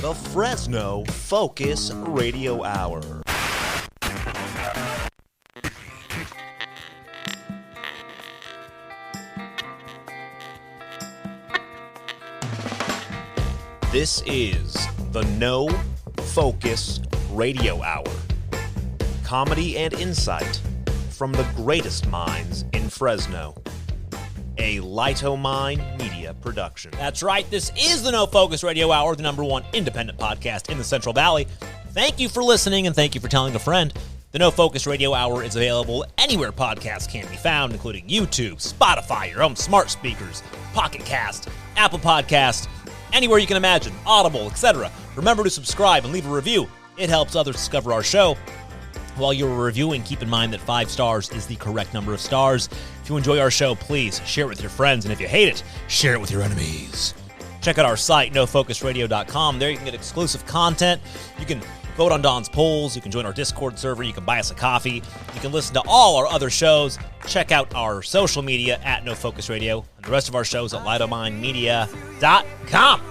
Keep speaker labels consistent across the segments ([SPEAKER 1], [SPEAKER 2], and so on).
[SPEAKER 1] the Fresno Focus Radio Hour. This is the No Focus Radio Hour. Comedy and insight from the greatest minds in Fresno. A Lightomine Media production.
[SPEAKER 2] That's right. This is the No Focus Radio Hour, the #1 independent podcast in the Central Valley. Thank you for listening, and thank you for telling a friend. The No Focus Radio Hour is available anywhere podcasts can be found, including YouTube, Spotify, your own smart speakers, Pocket Cast, Apple Podcast, anywhere you can imagine, Audible, etc. Remember to subscribe and leave a review. It helps others discover our show. While you're reviewing, keep in mind that 5 stars is the correct number of stars. If you enjoy our show, please share it with your friends. And if you hate it, share it with your enemies. Check out our site, nofocusradio.com. There you can get exclusive content. You can vote on Don's polls. You can join our Discord server. You can buy us a coffee. You can listen to all our other shows. Check out our social media at No Focus Radio. And the rest of our shows at lightominemedia.com.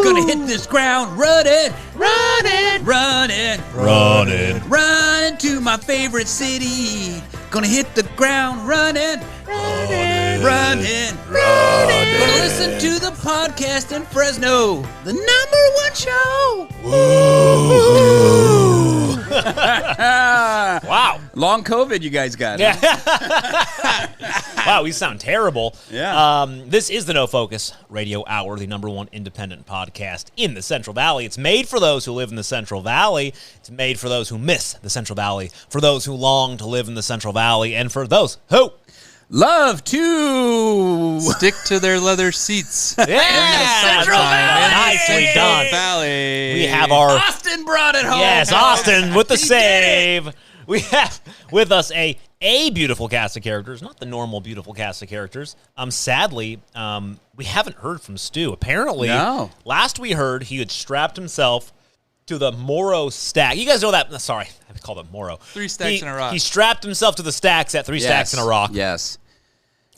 [SPEAKER 3] Gonna hit this ground running, running to my favorite city. Gonna hit the ground running. Gonna listen to the podcast in Fresno, the #1 show.
[SPEAKER 2] Wow.
[SPEAKER 3] Long COVID you guys got.
[SPEAKER 2] Yeah. Wow, we sound terrible.
[SPEAKER 3] Yeah.
[SPEAKER 2] This is the No Focus Radio Hour, the #1 independent podcast in the Central Valley. It's made for those who live in the Central Valley. It's made for those who miss the Central Valley, for those who long to live in the Central Valley, and for those who
[SPEAKER 3] love to
[SPEAKER 4] stick to their leather seats.
[SPEAKER 2] Yeah,
[SPEAKER 3] Central Valley.
[SPEAKER 2] Nicely done.
[SPEAKER 4] Valley.
[SPEAKER 2] We have our
[SPEAKER 3] Austin brought it home.
[SPEAKER 2] Yes, Austin with the save. We have with us a beautiful cast of characters, not the normal beautiful cast of characters. Sadly, we haven't heard from Stu. Apparently, last we heard, he had strapped himself to the Moro stack. You guys know that? Sorry, I call them Moro.
[SPEAKER 4] 3 stacks in a rock.
[SPEAKER 2] He strapped himself to the stacks at 3 stacks in a rock.
[SPEAKER 3] Yes.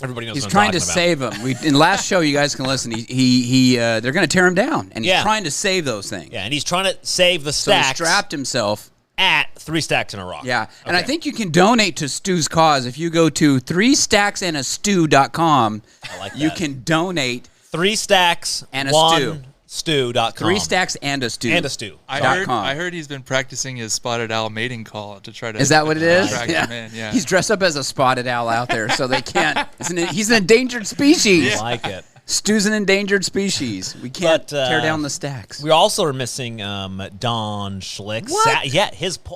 [SPEAKER 2] Everybody knows
[SPEAKER 3] he's
[SPEAKER 2] what
[SPEAKER 3] trying
[SPEAKER 2] I'm
[SPEAKER 3] to
[SPEAKER 2] talking
[SPEAKER 3] save them. In last show, you guys can listen. They're going to tear him down, and he's trying to save those things.
[SPEAKER 2] Yeah, and he's trying to save the stacks.
[SPEAKER 3] So he strapped himself
[SPEAKER 2] at 3 stacks in a rock.
[SPEAKER 3] Yeah, and I think you can donate to Stu's cause if you go to 3stacksandastew.com.
[SPEAKER 2] I like that.
[SPEAKER 3] You can donate
[SPEAKER 2] 3 stacks
[SPEAKER 3] and a
[SPEAKER 2] stew. Stew.com.
[SPEAKER 3] 3 stacks and a stew.
[SPEAKER 2] And a stew.
[SPEAKER 4] I heard he's been practicing his spotted owl mating call to try to.
[SPEAKER 3] Is that what it is?
[SPEAKER 4] Him in. Yeah.
[SPEAKER 3] He's dressed up as a spotted owl out there, so they can't. He's an endangered species.
[SPEAKER 2] I like it.
[SPEAKER 3] Stu's an endangered species. We can't tear down the stacks.
[SPEAKER 2] We also are missing Don Schlick.
[SPEAKER 3] What?
[SPEAKER 2] So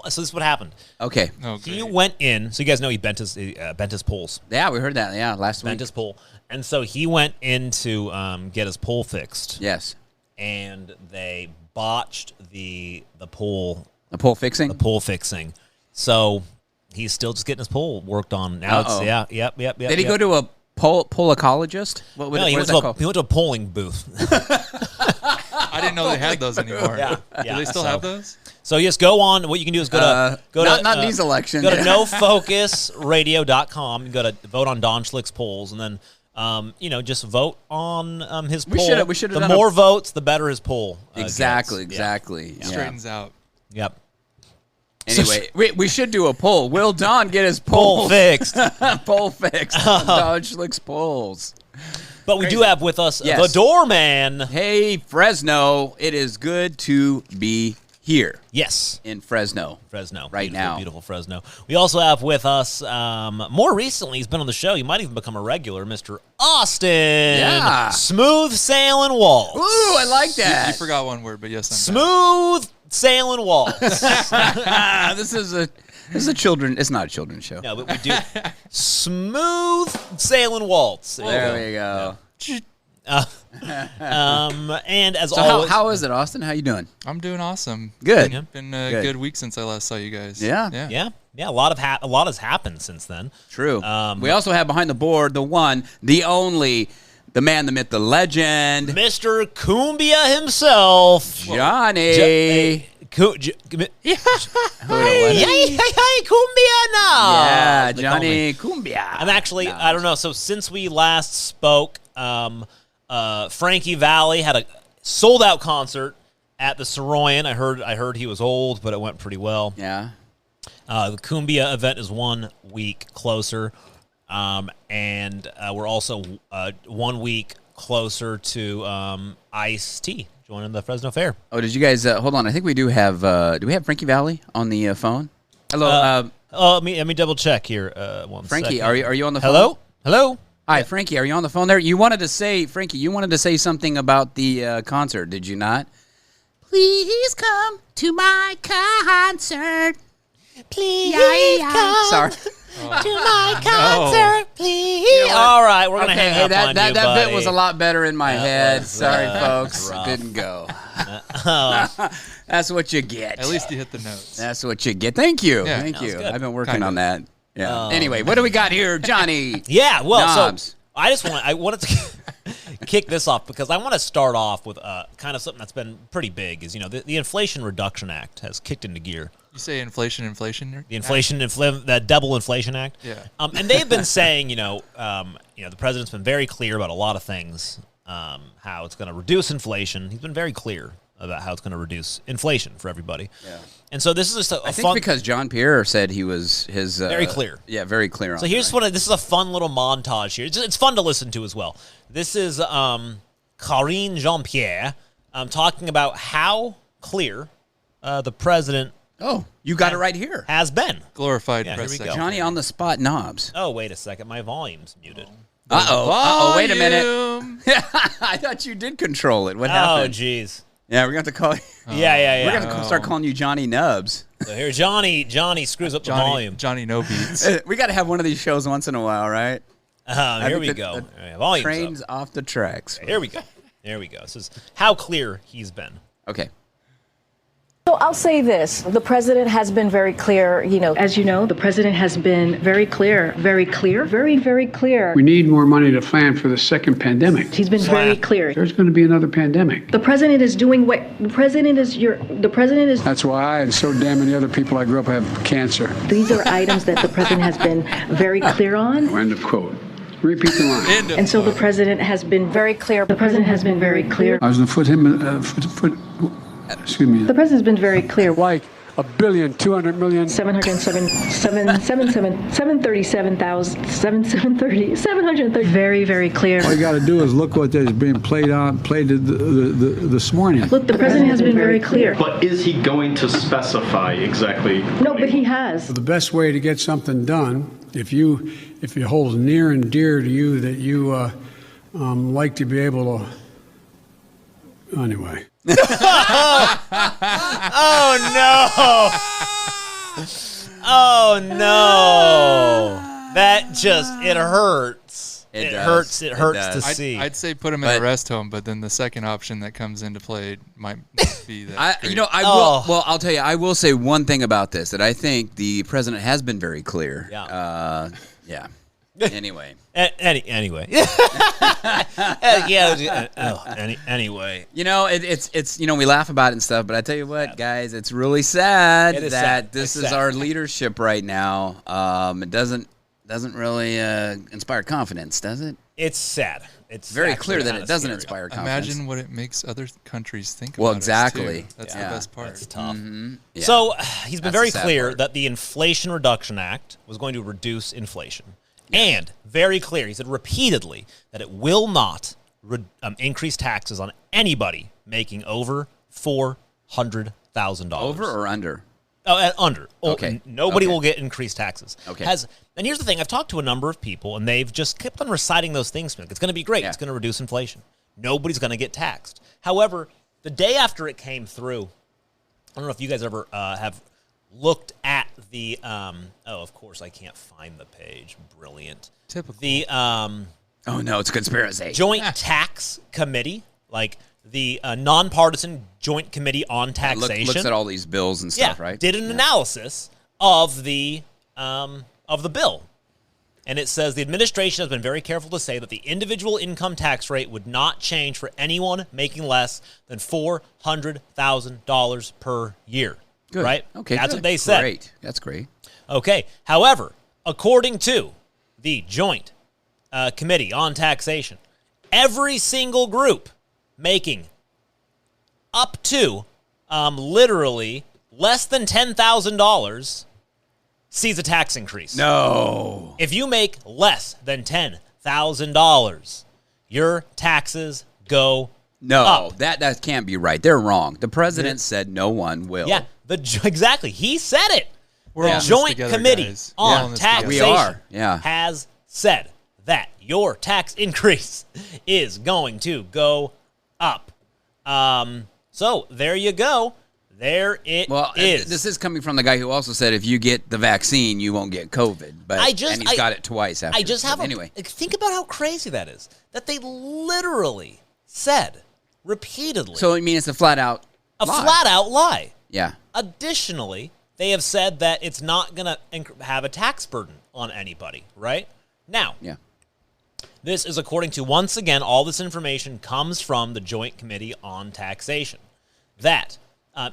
[SPEAKER 2] this is what happened.
[SPEAKER 3] Okay.
[SPEAKER 2] He went in. So you guys know he bent his poles.
[SPEAKER 3] Yeah, we heard that. Yeah, last week.
[SPEAKER 2] Bent his pole. And so he went in to get his pole fixed.
[SPEAKER 3] Yes.
[SPEAKER 2] And they botched the pole.
[SPEAKER 3] The pole fixing?
[SPEAKER 2] The pole fixing. So he's still just getting his pole worked on. Now yep.
[SPEAKER 3] Did he go to a polecologist?
[SPEAKER 2] He went to a polling booth.
[SPEAKER 4] I didn't know they had those anymore.
[SPEAKER 2] Yeah.
[SPEAKER 4] Do they still have those?
[SPEAKER 2] So yes, go on. What you can do is go to
[SPEAKER 3] not these elections.
[SPEAKER 2] Go to nofocusradio.com. You go to vote on Don Schlick's polls, and then just vote on his poll.
[SPEAKER 3] We should have
[SPEAKER 2] the
[SPEAKER 3] done
[SPEAKER 2] more votes, the better his poll.
[SPEAKER 3] Exactly.
[SPEAKER 2] Yeah.
[SPEAKER 4] Straightens out.
[SPEAKER 2] Yep.
[SPEAKER 3] Anyway, we should do a poll. Will Don get his
[SPEAKER 2] poll fixed?
[SPEAKER 3] Poll fixed. Don Schlick's polls.
[SPEAKER 2] But we do have with us the Doorman.
[SPEAKER 3] Hey, Fresno. It is good to be here.
[SPEAKER 2] Yes.
[SPEAKER 3] In Fresno. Right now.
[SPEAKER 2] Beautiful Fresno. We also have with us, more recently, he's been on the show. He might even become a regular, Mr. Austin. Yeah. Smooth Sailing Waltz.
[SPEAKER 3] Ooh, I like that.
[SPEAKER 4] You forgot one word, but yes, I'm
[SPEAKER 2] Smooth Sailing Waltz.
[SPEAKER 3] This is a children. It's not a children's show.
[SPEAKER 2] No, but we do. Smooth Sailing Waltz.
[SPEAKER 3] There we go.
[SPEAKER 2] And as
[SPEAKER 3] so
[SPEAKER 2] always,
[SPEAKER 3] how is it, Austin? How you doing?
[SPEAKER 4] I'm doing awesome.
[SPEAKER 3] Good.
[SPEAKER 4] It's been a good week since I last saw you guys.
[SPEAKER 3] Yeah.
[SPEAKER 2] A lot has happened since then.
[SPEAKER 3] True. We also have behind the board the one, the only, the man, the myth, the legend,
[SPEAKER 2] Mr. Cumbia himself,
[SPEAKER 3] Johnny.
[SPEAKER 2] Cumbia now.
[SPEAKER 3] Yeah, Johnny Cumbia.
[SPEAKER 2] I'm actually, I don't know. So since we last spoke, Frankie Valli had a sold-out concert at the Soroyan. I heard he was old, but it went pretty well.
[SPEAKER 3] Yeah.
[SPEAKER 2] The Cumbia event is 1 week closer, and we're also 1 week closer to Ice-T joining the Fresno Fair.
[SPEAKER 3] Oh, did you guys hold on? I think we do have. Do we have Frankie Valli on the phone? Hello,
[SPEAKER 2] let me double check here.
[SPEAKER 3] Frankie.
[SPEAKER 2] Second.
[SPEAKER 3] Are you on the phone?
[SPEAKER 2] Hello.
[SPEAKER 3] Hi, Frankie. Are you on the phone there? You wanted to say, Frankie. You wanted to say something about the concert, did you not? Please come to my concert.
[SPEAKER 2] Please come
[SPEAKER 3] Sorry.
[SPEAKER 2] to my concert, please. All right, we're gonna hang up on you,
[SPEAKER 3] that
[SPEAKER 2] buddy.
[SPEAKER 3] bit was a lot better in my head. Sorry, folks,
[SPEAKER 2] rough.
[SPEAKER 3] didn't go. That's what you get.
[SPEAKER 4] At least you hit the notes.
[SPEAKER 3] That's what you get. Thank you.
[SPEAKER 4] Yeah,
[SPEAKER 3] Thank you.
[SPEAKER 2] good.
[SPEAKER 3] I've been working
[SPEAKER 4] Kind
[SPEAKER 3] on
[SPEAKER 4] of.
[SPEAKER 3] that. Yeah. Anyway, what do we got here, Johnny?
[SPEAKER 2] Yeah, well,
[SPEAKER 3] Knobs.
[SPEAKER 2] so I wanted to kick this off because I want to start off with kind of something that's been pretty big. Is the Inflation Reduction Act has kicked into gear.
[SPEAKER 4] You say inflation.
[SPEAKER 2] The that double inflation act.
[SPEAKER 4] Yeah.
[SPEAKER 2] And they've been saying, the president's been very clear about a lot of things, how it's going to reduce inflation. He's been very clear about how it's going to reduce inflation for everybody.
[SPEAKER 3] Yeah.
[SPEAKER 2] And so this is just
[SPEAKER 3] I think because John Pierre said he was his
[SPEAKER 2] very clear.
[SPEAKER 3] Yeah, very clear.
[SPEAKER 2] So here's this is a fun little montage here. It's fun to listen to as well. This is Karine Jean-Pierre talking about how clear the president.
[SPEAKER 3] Oh, you got it right here.
[SPEAKER 2] Has been.
[SPEAKER 4] Glorified
[SPEAKER 2] Yeah,
[SPEAKER 4] press
[SPEAKER 2] here we go.
[SPEAKER 4] secretary.
[SPEAKER 3] Johnny on the spot knobs.
[SPEAKER 2] Oh, wait a second. My volume's muted.
[SPEAKER 3] Uh-oh. Wait a minute.
[SPEAKER 4] Volume.
[SPEAKER 3] I thought you did control it. What
[SPEAKER 2] Oh,
[SPEAKER 3] happened?
[SPEAKER 2] jeez.
[SPEAKER 3] Yeah, we're going to have to call you.
[SPEAKER 2] Yeah.
[SPEAKER 3] We're going to start calling you Johnny Nubs.
[SPEAKER 2] So here, Johnny screws up the volume.
[SPEAKER 4] Johnny no beats.
[SPEAKER 3] We got to have one of these shows once in a while, right?
[SPEAKER 2] Here we go. All right, volume's
[SPEAKER 3] Trains
[SPEAKER 2] up.
[SPEAKER 3] off the tracks.
[SPEAKER 2] Here we go. This is how clear he's been.
[SPEAKER 3] Okay.
[SPEAKER 5] So I'll say this. The president has been very clear, As you know, the president has been very clear. Very, very clear.
[SPEAKER 6] We need more money to plan for the second pandemic.
[SPEAKER 5] He's been very clear.
[SPEAKER 6] There's going to be another pandemic.
[SPEAKER 5] The president is doing what the president is.
[SPEAKER 6] That's why I and so damn many other people I grew up have cancer.
[SPEAKER 5] These are items that the president has been very clear on.
[SPEAKER 6] End of quote. Repeat the line.
[SPEAKER 4] End of
[SPEAKER 5] And so the
[SPEAKER 4] quote.
[SPEAKER 5] president has been very clear. The president has been very clear.
[SPEAKER 6] I was going to excuse me.
[SPEAKER 5] The president's been very clear.
[SPEAKER 6] Like $1,200,000,000.
[SPEAKER 5] 730. Very, very clear.
[SPEAKER 6] All you got to do is look what is being played this morning.
[SPEAKER 5] Look, the president has been very clear.
[SPEAKER 7] But is he going to specify exactly?
[SPEAKER 5] No, but he has.
[SPEAKER 6] The best way to get something done, if it holds near and dear to you that you like to be able to. Anyway.
[SPEAKER 2] Oh no! That just it hurts.
[SPEAKER 3] It
[SPEAKER 2] hurts.
[SPEAKER 3] does.
[SPEAKER 2] It
[SPEAKER 3] It
[SPEAKER 2] hurts
[SPEAKER 3] does.
[SPEAKER 2] to see.
[SPEAKER 4] I'd say put him in
[SPEAKER 3] But-
[SPEAKER 4] a rest home, but then the second option that comes into play might not be that.
[SPEAKER 3] I
[SPEAKER 4] great.
[SPEAKER 3] will.
[SPEAKER 2] Oh.
[SPEAKER 3] Well, I'll tell you. I will say one thing about this that I think the president has been very clear.
[SPEAKER 2] Yeah.
[SPEAKER 3] Yeah. Anyway.
[SPEAKER 2] Anyway. Anyway.
[SPEAKER 3] It's we laugh about it and stuff, but I tell you what, guys, it's really sad
[SPEAKER 2] It is
[SPEAKER 3] that
[SPEAKER 2] sad.
[SPEAKER 3] this
[SPEAKER 2] It's
[SPEAKER 3] is
[SPEAKER 2] sad.
[SPEAKER 3] our leadership right now. It doesn't really inspire confidence, does it?
[SPEAKER 2] It's sad. It's
[SPEAKER 3] Very
[SPEAKER 2] actually
[SPEAKER 3] clear that
[SPEAKER 2] kinda
[SPEAKER 3] it doesn't
[SPEAKER 2] scary.
[SPEAKER 3] inspire confidence.
[SPEAKER 4] Imagine what it makes other countries think
[SPEAKER 3] Well,
[SPEAKER 4] about
[SPEAKER 3] exactly.
[SPEAKER 4] us, too. That's
[SPEAKER 3] Yeah.
[SPEAKER 4] the best part.
[SPEAKER 2] That's tough.
[SPEAKER 3] Yeah.
[SPEAKER 2] So he's been
[SPEAKER 3] That's
[SPEAKER 2] very
[SPEAKER 3] the sad
[SPEAKER 2] clear
[SPEAKER 3] part.
[SPEAKER 2] that the Inflation Reduction Act was going to reduce inflation. And very clear, he said repeatedly that it will not increase taxes on anybody making over $400,000.
[SPEAKER 3] Over or under?
[SPEAKER 2] Oh, under.
[SPEAKER 3] Okay.
[SPEAKER 2] Nobody
[SPEAKER 3] Okay.
[SPEAKER 2] will get increased taxes.
[SPEAKER 3] Okay.
[SPEAKER 2] And here's the thing. I've talked to a number of people, and they've just kept on reciting those things to me. It's going to be great.
[SPEAKER 3] Yeah.
[SPEAKER 2] It's going to reduce inflation. Nobody's going to get taxed. However, the day after it came through, I don't know if you guys ever have looked at the of course I can't find the page. Brilliant.
[SPEAKER 4] Typical.
[SPEAKER 2] The
[SPEAKER 3] Oh no, it's a conspiracy.
[SPEAKER 2] Joint Tax Committee, like the nonpartisan Joint Committee on Taxation.
[SPEAKER 3] Looks at all these bills and stuff, right?
[SPEAKER 2] Did an analysis of the bill. And it says the administration has been very careful to say that the individual income tax rate would not change for anyone making less than $400,000 per year.
[SPEAKER 3] Good.
[SPEAKER 2] Right?
[SPEAKER 3] Okay.
[SPEAKER 2] That's
[SPEAKER 3] good.
[SPEAKER 2] what they said.
[SPEAKER 3] Great. That's great.
[SPEAKER 2] Okay. However, according to the Joint Committee on Taxation, every single group making up to literally less than $10,000 sees a tax increase.
[SPEAKER 3] No.
[SPEAKER 2] If you make less than $10,000, your taxes go up.
[SPEAKER 3] That can't be right. They're wrong. The president said no one will.
[SPEAKER 2] Yeah, exactly. He said it.
[SPEAKER 4] We're all in
[SPEAKER 2] The
[SPEAKER 4] this
[SPEAKER 2] Joint
[SPEAKER 4] together,
[SPEAKER 2] Committee
[SPEAKER 4] guys. We're all in
[SPEAKER 2] on
[SPEAKER 4] this together.
[SPEAKER 2] Taxation
[SPEAKER 3] We are, yeah.
[SPEAKER 2] has said that your tax increase is going to go up. So there you go. There it is.
[SPEAKER 3] This is coming from the guy who also said if you get the vaccine, you won't get COVID. And he's got it twice after.
[SPEAKER 2] Anyway. Think about how crazy that is. That they literally said repeatedly.
[SPEAKER 3] So I mean, it's a flat out
[SPEAKER 2] lie.
[SPEAKER 3] Yeah.
[SPEAKER 2] Additionally, they have said that it's not going to have a tax burden on anybody, right? Now,
[SPEAKER 3] Yeah.
[SPEAKER 2] this is according to, once again, all this information comes from the Joint Committee on Taxation.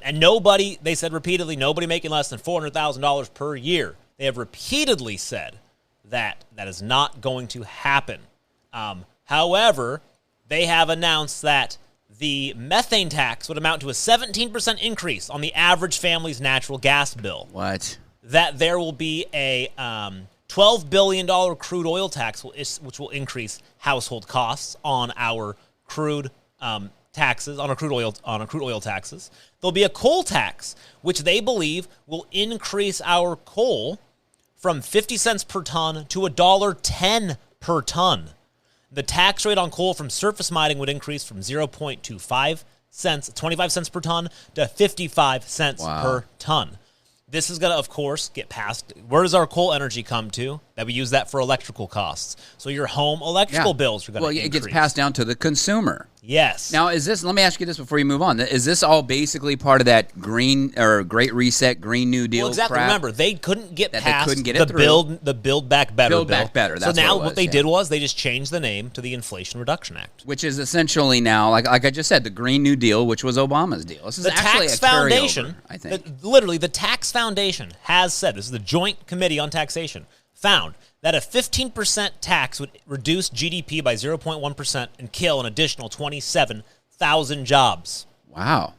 [SPEAKER 2] And nobody, they said repeatedly, nobody making less than $400,000 per year. They have repeatedly said that is not going to happen. However, they have announced that the methane tax would amount to a 17% increase on the average family's natural gas bill.
[SPEAKER 3] What?
[SPEAKER 2] That there will be a $12 billion crude oil tax, which will increase household costs on our crude taxes, on our crude oil taxes. There'll be a coal tax, which they believe will increase our coal from 50 cents per ton to $1.10 per ton. The tax rate on coal from surface mining would increase from 0.25 cents per ton to 55 cents per ton. This is going to, of course, get passed. Where does our coal energy come to? That we use that for electrical costs. So your home electrical bills are going to increase.
[SPEAKER 3] Well, it gets passed down to the consumer.
[SPEAKER 2] Yes.
[SPEAKER 3] Now, let me ask you this before you move on. Is this all basically part of that green or Great Reset, Green New Deal
[SPEAKER 2] exactly.
[SPEAKER 3] crap?
[SPEAKER 2] Remember, they couldn't get past
[SPEAKER 3] the
[SPEAKER 2] Build Back Better
[SPEAKER 3] Build
[SPEAKER 2] bill.
[SPEAKER 3] Back Better.
[SPEAKER 2] So now what they did was they just changed the name to the Inflation Reduction Act.
[SPEAKER 3] Which is essentially now, like I just said, the Green New Deal, which was Obama's deal. This is
[SPEAKER 2] the
[SPEAKER 3] actually
[SPEAKER 2] Tax
[SPEAKER 3] a carryover,
[SPEAKER 2] Foundation,
[SPEAKER 3] I think.
[SPEAKER 2] Literally, the Tax Foundation has said, this is the Joint Committee on Taxation, found that a 15% tax would reduce GDP by 0.1% and kill an additional 27,000 jobs.
[SPEAKER 3] Wow.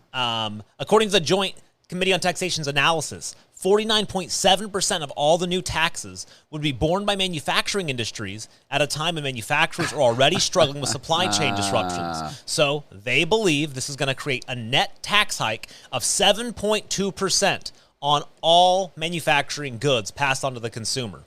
[SPEAKER 2] According to the Joint Committee on Taxation's analysis, 49.7% of all the new taxes would be borne by manufacturing industries at a time when manufacturers are already struggling with supply chain disruptions. So they believe this is going to create a net tax hike of 7.2% on all manufacturing goods passed on to the consumer.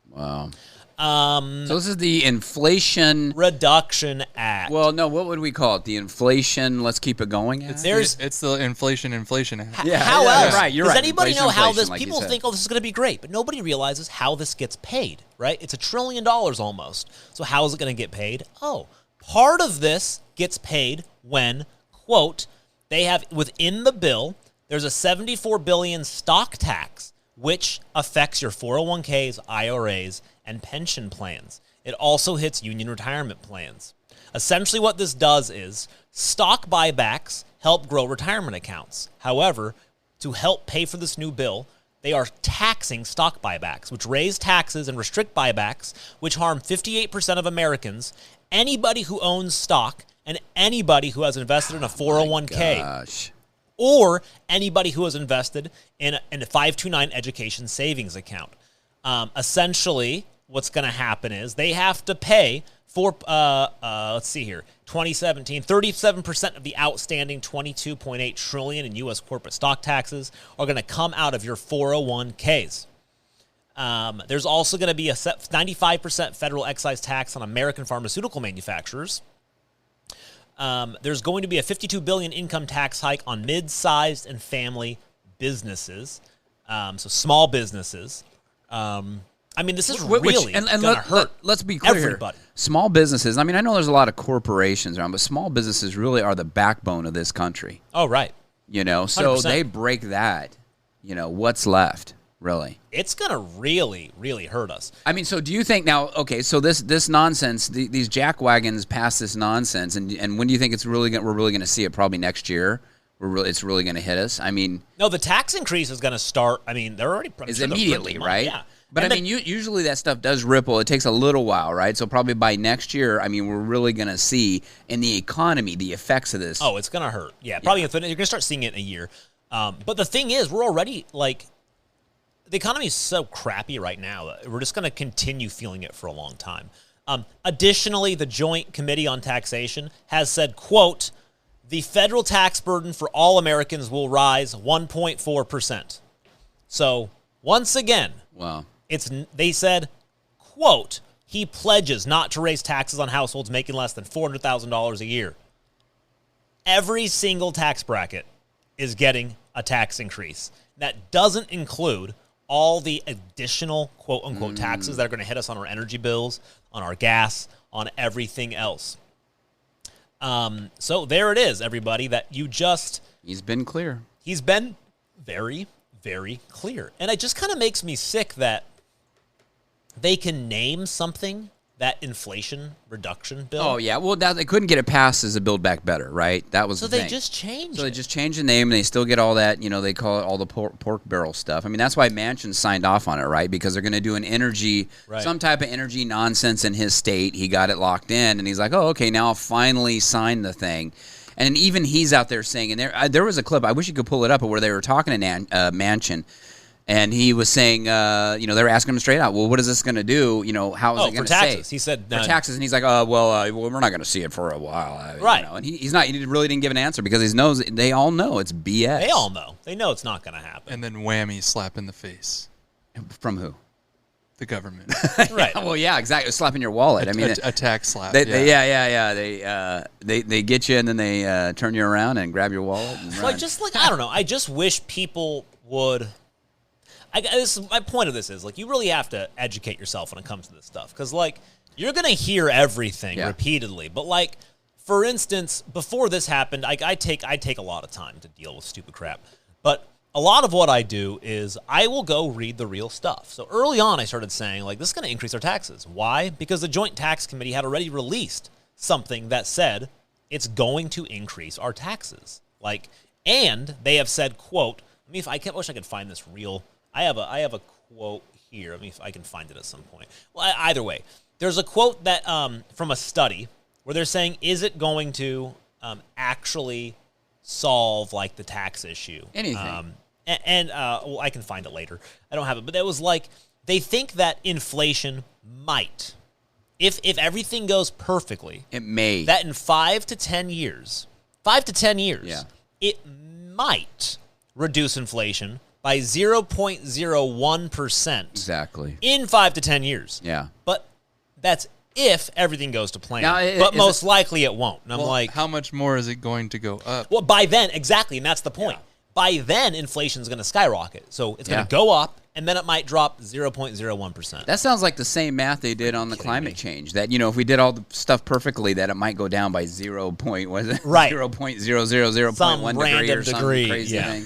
[SPEAKER 3] Wow. So this is the Inflation
[SPEAKER 2] Reduction Act.
[SPEAKER 3] Well, no, what would we call it? The Inflation Let's Keep It Going Act?
[SPEAKER 4] It's the Inflation Act.
[SPEAKER 2] How else?
[SPEAKER 3] Right, you're
[SPEAKER 2] Does
[SPEAKER 3] right.
[SPEAKER 2] anybody know how this?
[SPEAKER 3] Like
[SPEAKER 2] People think, this is going to be great, but nobody realizes how this gets paid, right? It's $1 trillion almost. So how is it going to get paid? Oh, part of this gets paid when, quote, they have within the bill, there's a $74 billion stock tax, which affects your 401ks, IRAs, and pension plans. It also hits union retirement plans. Essentially what this does is stock buybacks help grow retirement accounts. However, to help pay for this new bill, they are taxing stock buybacks, which raise taxes and restrict buybacks, which harm 58% of Americans, anybody who owns stock, and anybody who has invested in a 401k. Or anybody who has invested in a 529 education savings account. Essentially, what's going to happen is they have to pay for, let's see here, 2017, 37% of the outstanding $22.8 trillion in U.S. corporate stock taxes are going to come out of your 401ks. There's also going to be a 95% federal excise tax on American pharmaceutical manufacturers. There's going to be a $52 billion income tax hike on mid-sized and family businesses, so small businesses. I mean, this is really going to hurt.
[SPEAKER 3] Let's be clear
[SPEAKER 2] everybody.
[SPEAKER 3] Here. Small businesses, I mean, I know there's a lot of corporations around, but small businesses really are the backbone of this country.
[SPEAKER 2] Oh, right.
[SPEAKER 3] You know, so
[SPEAKER 2] 100%.
[SPEAKER 3] they break that, what's left, really?
[SPEAKER 2] It's going to really, really hurt us.
[SPEAKER 3] I mean, so do you think now, okay, so this nonsense, these jackwagons pass this nonsense, and when do you think we're really going to see it? Probably next year, it's really going to hit us. I mean,
[SPEAKER 2] no, the tax increase is going to start. I mean, they're already
[SPEAKER 3] immediately, right?
[SPEAKER 2] Yeah.
[SPEAKER 3] But I mean, usually that stuff does ripple. It takes a little while, right? So probably by next year, I mean, we're really going to see in the economy the effects of this.
[SPEAKER 2] Oh, it's going to hurt. Yeah, probably you're going to start seeing it in a year. But the thing is, we're already like, the economy is so crappy right now that we're just going to continue feeling it for a long time. Additionally, the Joint Committee on Taxation has said, quote, the federal tax burden for all Americans will rise 1.4%. So once again,
[SPEAKER 3] wow.
[SPEAKER 2] They said, quote, he pledges not to raise taxes on households making less than $400,000 a year. Every single tax bracket is getting a tax increase. That doesn't include all the additional quote-unquote taxes that are going to hit us on our energy bills, on our gas, on everything else. So there it is, everybody, that you just...
[SPEAKER 3] He's been clear.
[SPEAKER 2] He's been very, very clear. And it just kind of makes me sick that they can name something that Inflation Reduction Bill.
[SPEAKER 3] Oh, yeah. Well, they couldn't get it passed as a Build Back Better, right? That was the thing.
[SPEAKER 2] So they just changed
[SPEAKER 3] So they just changed the name, and they still get all that, they call it all the pork barrel stuff. I mean, that's why Manchin signed off on it, right? Because they're going to do an energy, some type of energy nonsense in his state. He got it locked in, and he's like, oh, okay, now I'll finally sign the thing. And even he's out there saying, and there was a clip, I wish you could pull it up, where they were talking to Manchin. And he was saying, they were asking him straight out, well, what is this going to do? How is it going to save?
[SPEAKER 2] He said,
[SPEAKER 3] for taxes. And he's like, we're not going to see it for a while.
[SPEAKER 2] Right.
[SPEAKER 3] And he really didn't give an answer because they all know it's BS.
[SPEAKER 2] They all know. They know it's not going to happen.
[SPEAKER 4] And then whammy slap in the face.
[SPEAKER 3] From who?
[SPEAKER 4] The government.
[SPEAKER 3] Right. Well, yeah, exactly. Slapping your wallet.
[SPEAKER 4] A tax slap.
[SPEAKER 3] They get you and then they turn you around and grab your wallet. And run.
[SPEAKER 2] I don't know. I just wish people would... my point of this is, you really have to educate yourself when it comes to this stuff. Because, you're going to hear everything repeatedly. But, for instance, before this happened, I take a lot of time to deal with stupid crap. But a lot of what I do is I will go read the real stuff. So early on, I started saying, this is going to increase our taxes. Why? Because the Joint Tax Committee had already released something that said it's going to increase our taxes. And they have said, quote, I wish I could find this real... I have a quote here. If I can find it at some point. Well, either way, there's a quote that from a study where they're saying, is it going to actually solve the tax issue?
[SPEAKER 3] Anything.
[SPEAKER 2] Well, I can find it later. I don't have it, but it was they think that inflation might, if everything goes perfectly,
[SPEAKER 3] it may,
[SPEAKER 2] that in 5 to 10 years, it might reduce inflation by 0.01%.
[SPEAKER 3] Exactly.
[SPEAKER 2] In 5 to 10 years.
[SPEAKER 3] Yeah.
[SPEAKER 2] But that's if everything goes to plan.
[SPEAKER 3] Now,
[SPEAKER 2] but most likely it won't. And I'm
[SPEAKER 4] how much more is it going to go up?
[SPEAKER 2] Well, by then, exactly, and that's the point. Yeah. By then, inflation is going to skyrocket. So it's going to go up, and then it might drop 0.01%.
[SPEAKER 3] That sounds like the same math they did on the climate change. That, if we did all the stuff perfectly, that it might go down by 0.0001 degree or some crazy thing.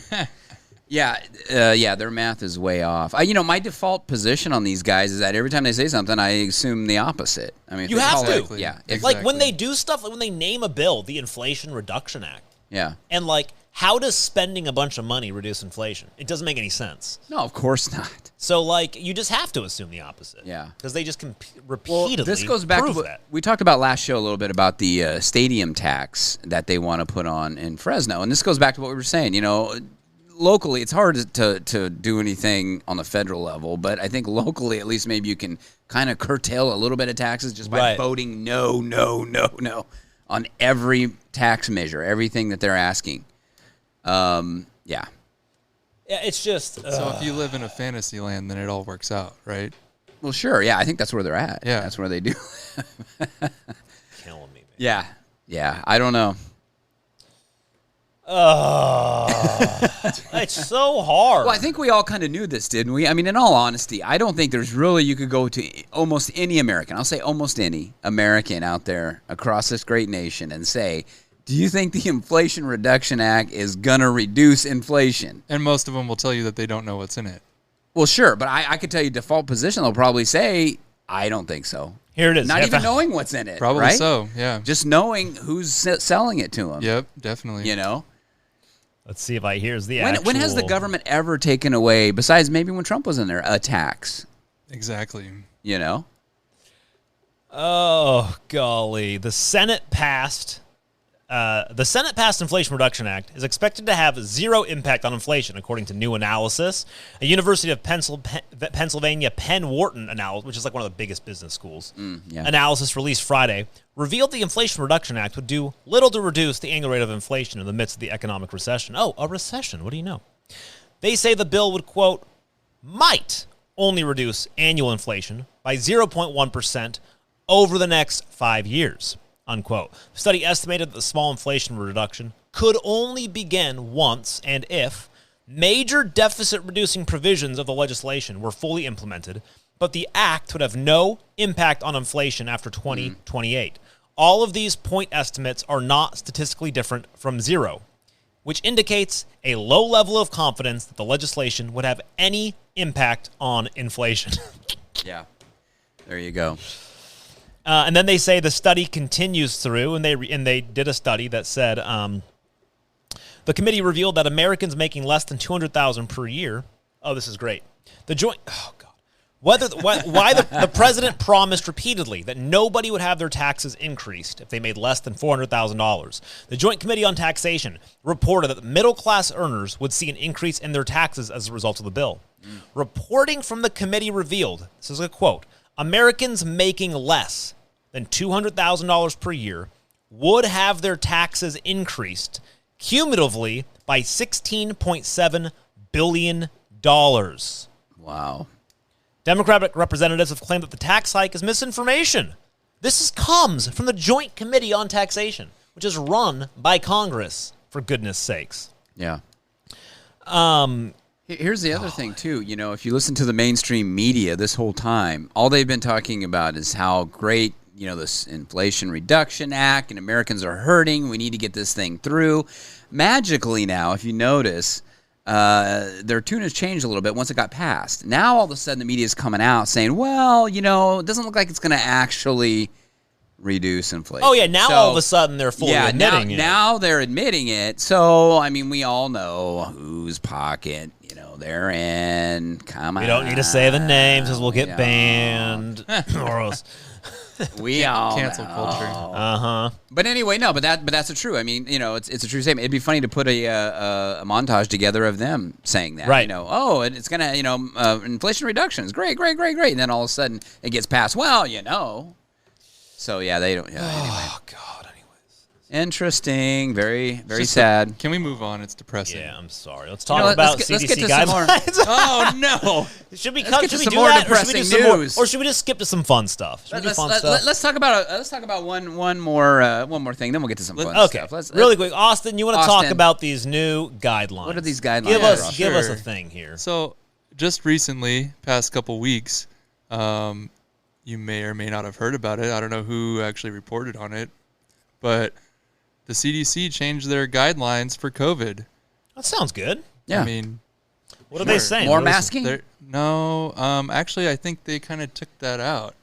[SPEAKER 3] Their math is way off. My default position on these guys is that every time they say something, I assume the opposite.
[SPEAKER 2] You have to.
[SPEAKER 3] Yeah.
[SPEAKER 2] Exactly. When they do stuff, when they name a bill, the Inflation Reduction Act.
[SPEAKER 3] Yeah.
[SPEAKER 2] And how does spending a bunch of money reduce inflation? It doesn't make any sense.
[SPEAKER 3] No, of course not.
[SPEAKER 2] So, you just have to assume the opposite.
[SPEAKER 3] Yeah.
[SPEAKER 2] Because they just repeatedly
[SPEAKER 3] this goes back to what we talked about last show a little bit about the stadium tax that they want to put on in Fresno. And this goes back to what we were saying, locally, it's hard to do anything on the federal level, but I think locally, at least maybe you can kind of curtail a little bit of taxes just by voting no on every tax measure, everything that they're asking. Yeah,
[SPEAKER 2] it's just...
[SPEAKER 4] So if you live in a fantasy land, then it all works out, right?
[SPEAKER 3] Well, sure, yeah, I think that's where they're at.
[SPEAKER 4] Yeah.
[SPEAKER 3] That's where they do.
[SPEAKER 2] Killing me, man.
[SPEAKER 3] Yeah, I don't know.
[SPEAKER 2] It's so hard.
[SPEAKER 3] Well, I think we all kind of knew this, didn't we? In all honesty, I don't think there's really, you could go to almost any American, I'll say almost any American out there across this great nation and say, do you think the Inflation Reduction Act is going to reduce inflation?
[SPEAKER 4] And most of them will tell you that they don't know what's in it.
[SPEAKER 3] Well, sure, but I could tell you default position, they'll probably say, I don't think so.
[SPEAKER 2] Here it is.
[SPEAKER 3] Not even knowing what's in it.
[SPEAKER 4] Probably
[SPEAKER 3] right?
[SPEAKER 4] so, yeah.
[SPEAKER 3] Just knowing who's selling it to them.
[SPEAKER 4] Yep, definitely.
[SPEAKER 2] Let's see if here's the
[SPEAKER 3] When has the government ever taken away, besides maybe when Trump was in there, a tax?
[SPEAKER 4] Exactly.
[SPEAKER 3] You know?
[SPEAKER 2] Oh, golly. The Senate passed Inflation Reduction Act is expected to have zero impact on inflation, according to new analysis. A University of Pennsylvania Penn Wharton analysis, which is like one of the biggest business schools, analysis released Friday, revealed the Inflation Reduction Act would do little to reduce the annual rate of inflation in the midst of the economic recession. Oh, a recession. What do you know? They say the bill would, quote, might only reduce annual inflation by 0.1% over the next 5 years, unquote. The study estimated that the small inflation reduction could only begin once and if major deficit-reducing provisions of the legislation were fully implemented, but the act would have no impact on inflation after 2028. All of these point estimates are not statistically different from zero, which indicates a low level of confidence that the legislation would have any impact on inflation.
[SPEAKER 3] Yeah. There you go.
[SPEAKER 2] And then they say the study continues through, and they did a study that said the committee revealed that Americans making less than $200,000 per year. Oh, this is great. Why the president promised repeatedly that nobody would have their taxes increased if they made less than $400,000. The Joint Committee on Taxation reported that middle-class earners would see an increase in their taxes as a result of the bill. Reporting from the committee revealed, this is a quote, Americans making less than $200,000 per year would have their taxes increased cumulatively by $16.7 billion.
[SPEAKER 3] Wow.
[SPEAKER 2] Democratic representatives have claimed that the tax hike is misinformation. This comes from the Joint Committee on Taxation, which is run by Congress, for goodness sakes.
[SPEAKER 3] Yeah. Here's the other thing, too. You know, if you listen to the mainstream media this whole time, all they've been talking about is how great, you know, this Inflation Reduction Act and Americans are hurting. We need to get this thing through. Magically now, if you notice, their tune has changed a little bit once it got passed. Now, all of a sudden, the media is coming out saying, well, you know, it doesn't look like it's going to actually reduce inflation.
[SPEAKER 2] Oh, yeah. Now, all of a sudden, they're fully admitting it.
[SPEAKER 3] Now they're admitting it. So, I mean, we all know whose pocket, you know, they're in. Come on.
[SPEAKER 2] We don't need to say the names because we'll get banned. Or else.
[SPEAKER 3] We all
[SPEAKER 4] cancel
[SPEAKER 3] know.
[SPEAKER 4] culture.
[SPEAKER 3] But anyway, no. But that's true. I mean, you know, it's a true statement. It'd be funny to put a montage together of them saying that.
[SPEAKER 2] Right.
[SPEAKER 3] You know, oh, it's gonna, you know, inflation reduction is great, great, great, great, and then all of a sudden it gets passed. Well, you know. So yeah, they don't. Yeah, anyway.
[SPEAKER 2] Oh God. Anyways.
[SPEAKER 3] Interesting. Very, very sad.
[SPEAKER 4] Can we move on? It's depressing.
[SPEAKER 2] Yeah, I'm sorry. Let's talk about CDC
[SPEAKER 3] let's get to
[SPEAKER 2] guidelines.
[SPEAKER 3] some more. Oh no!
[SPEAKER 2] Should we
[SPEAKER 3] Let's get to
[SPEAKER 2] do
[SPEAKER 3] some more
[SPEAKER 2] that,
[SPEAKER 3] depressing
[SPEAKER 2] or should we do
[SPEAKER 3] news.
[SPEAKER 2] or should we just skip to some fun stuff?
[SPEAKER 3] Let's talk about one more thing. Then we'll get to some fun
[SPEAKER 2] okay.
[SPEAKER 3] stuff. Let's
[SPEAKER 2] really quick, Austin, you want to talk
[SPEAKER 3] Austin.
[SPEAKER 2] about these new guidelines?
[SPEAKER 3] What are these guidelines?
[SPEAKER 2] Give us
[SPEAKER 4] Sure.
[SPEAKER 2] a thing here.
[SPEAKER 4] So, just recently, past couple weeks, you may or may not have heard about it. I don't know who actually reported on it, but the CDC changed their guidelines for COVID.
[SPEAKER 2] That sounds good.
[SPEAKER 3] Yeah.
[SPEAKER 4] I mean,
[SPEAKER 2] What are they saying?
[SPEAKER 3] More
[SPEAKER 2] What is-
[SPEAKER 3] masking?
[SPEAKER 4] no, actually, I think they kind of took that out.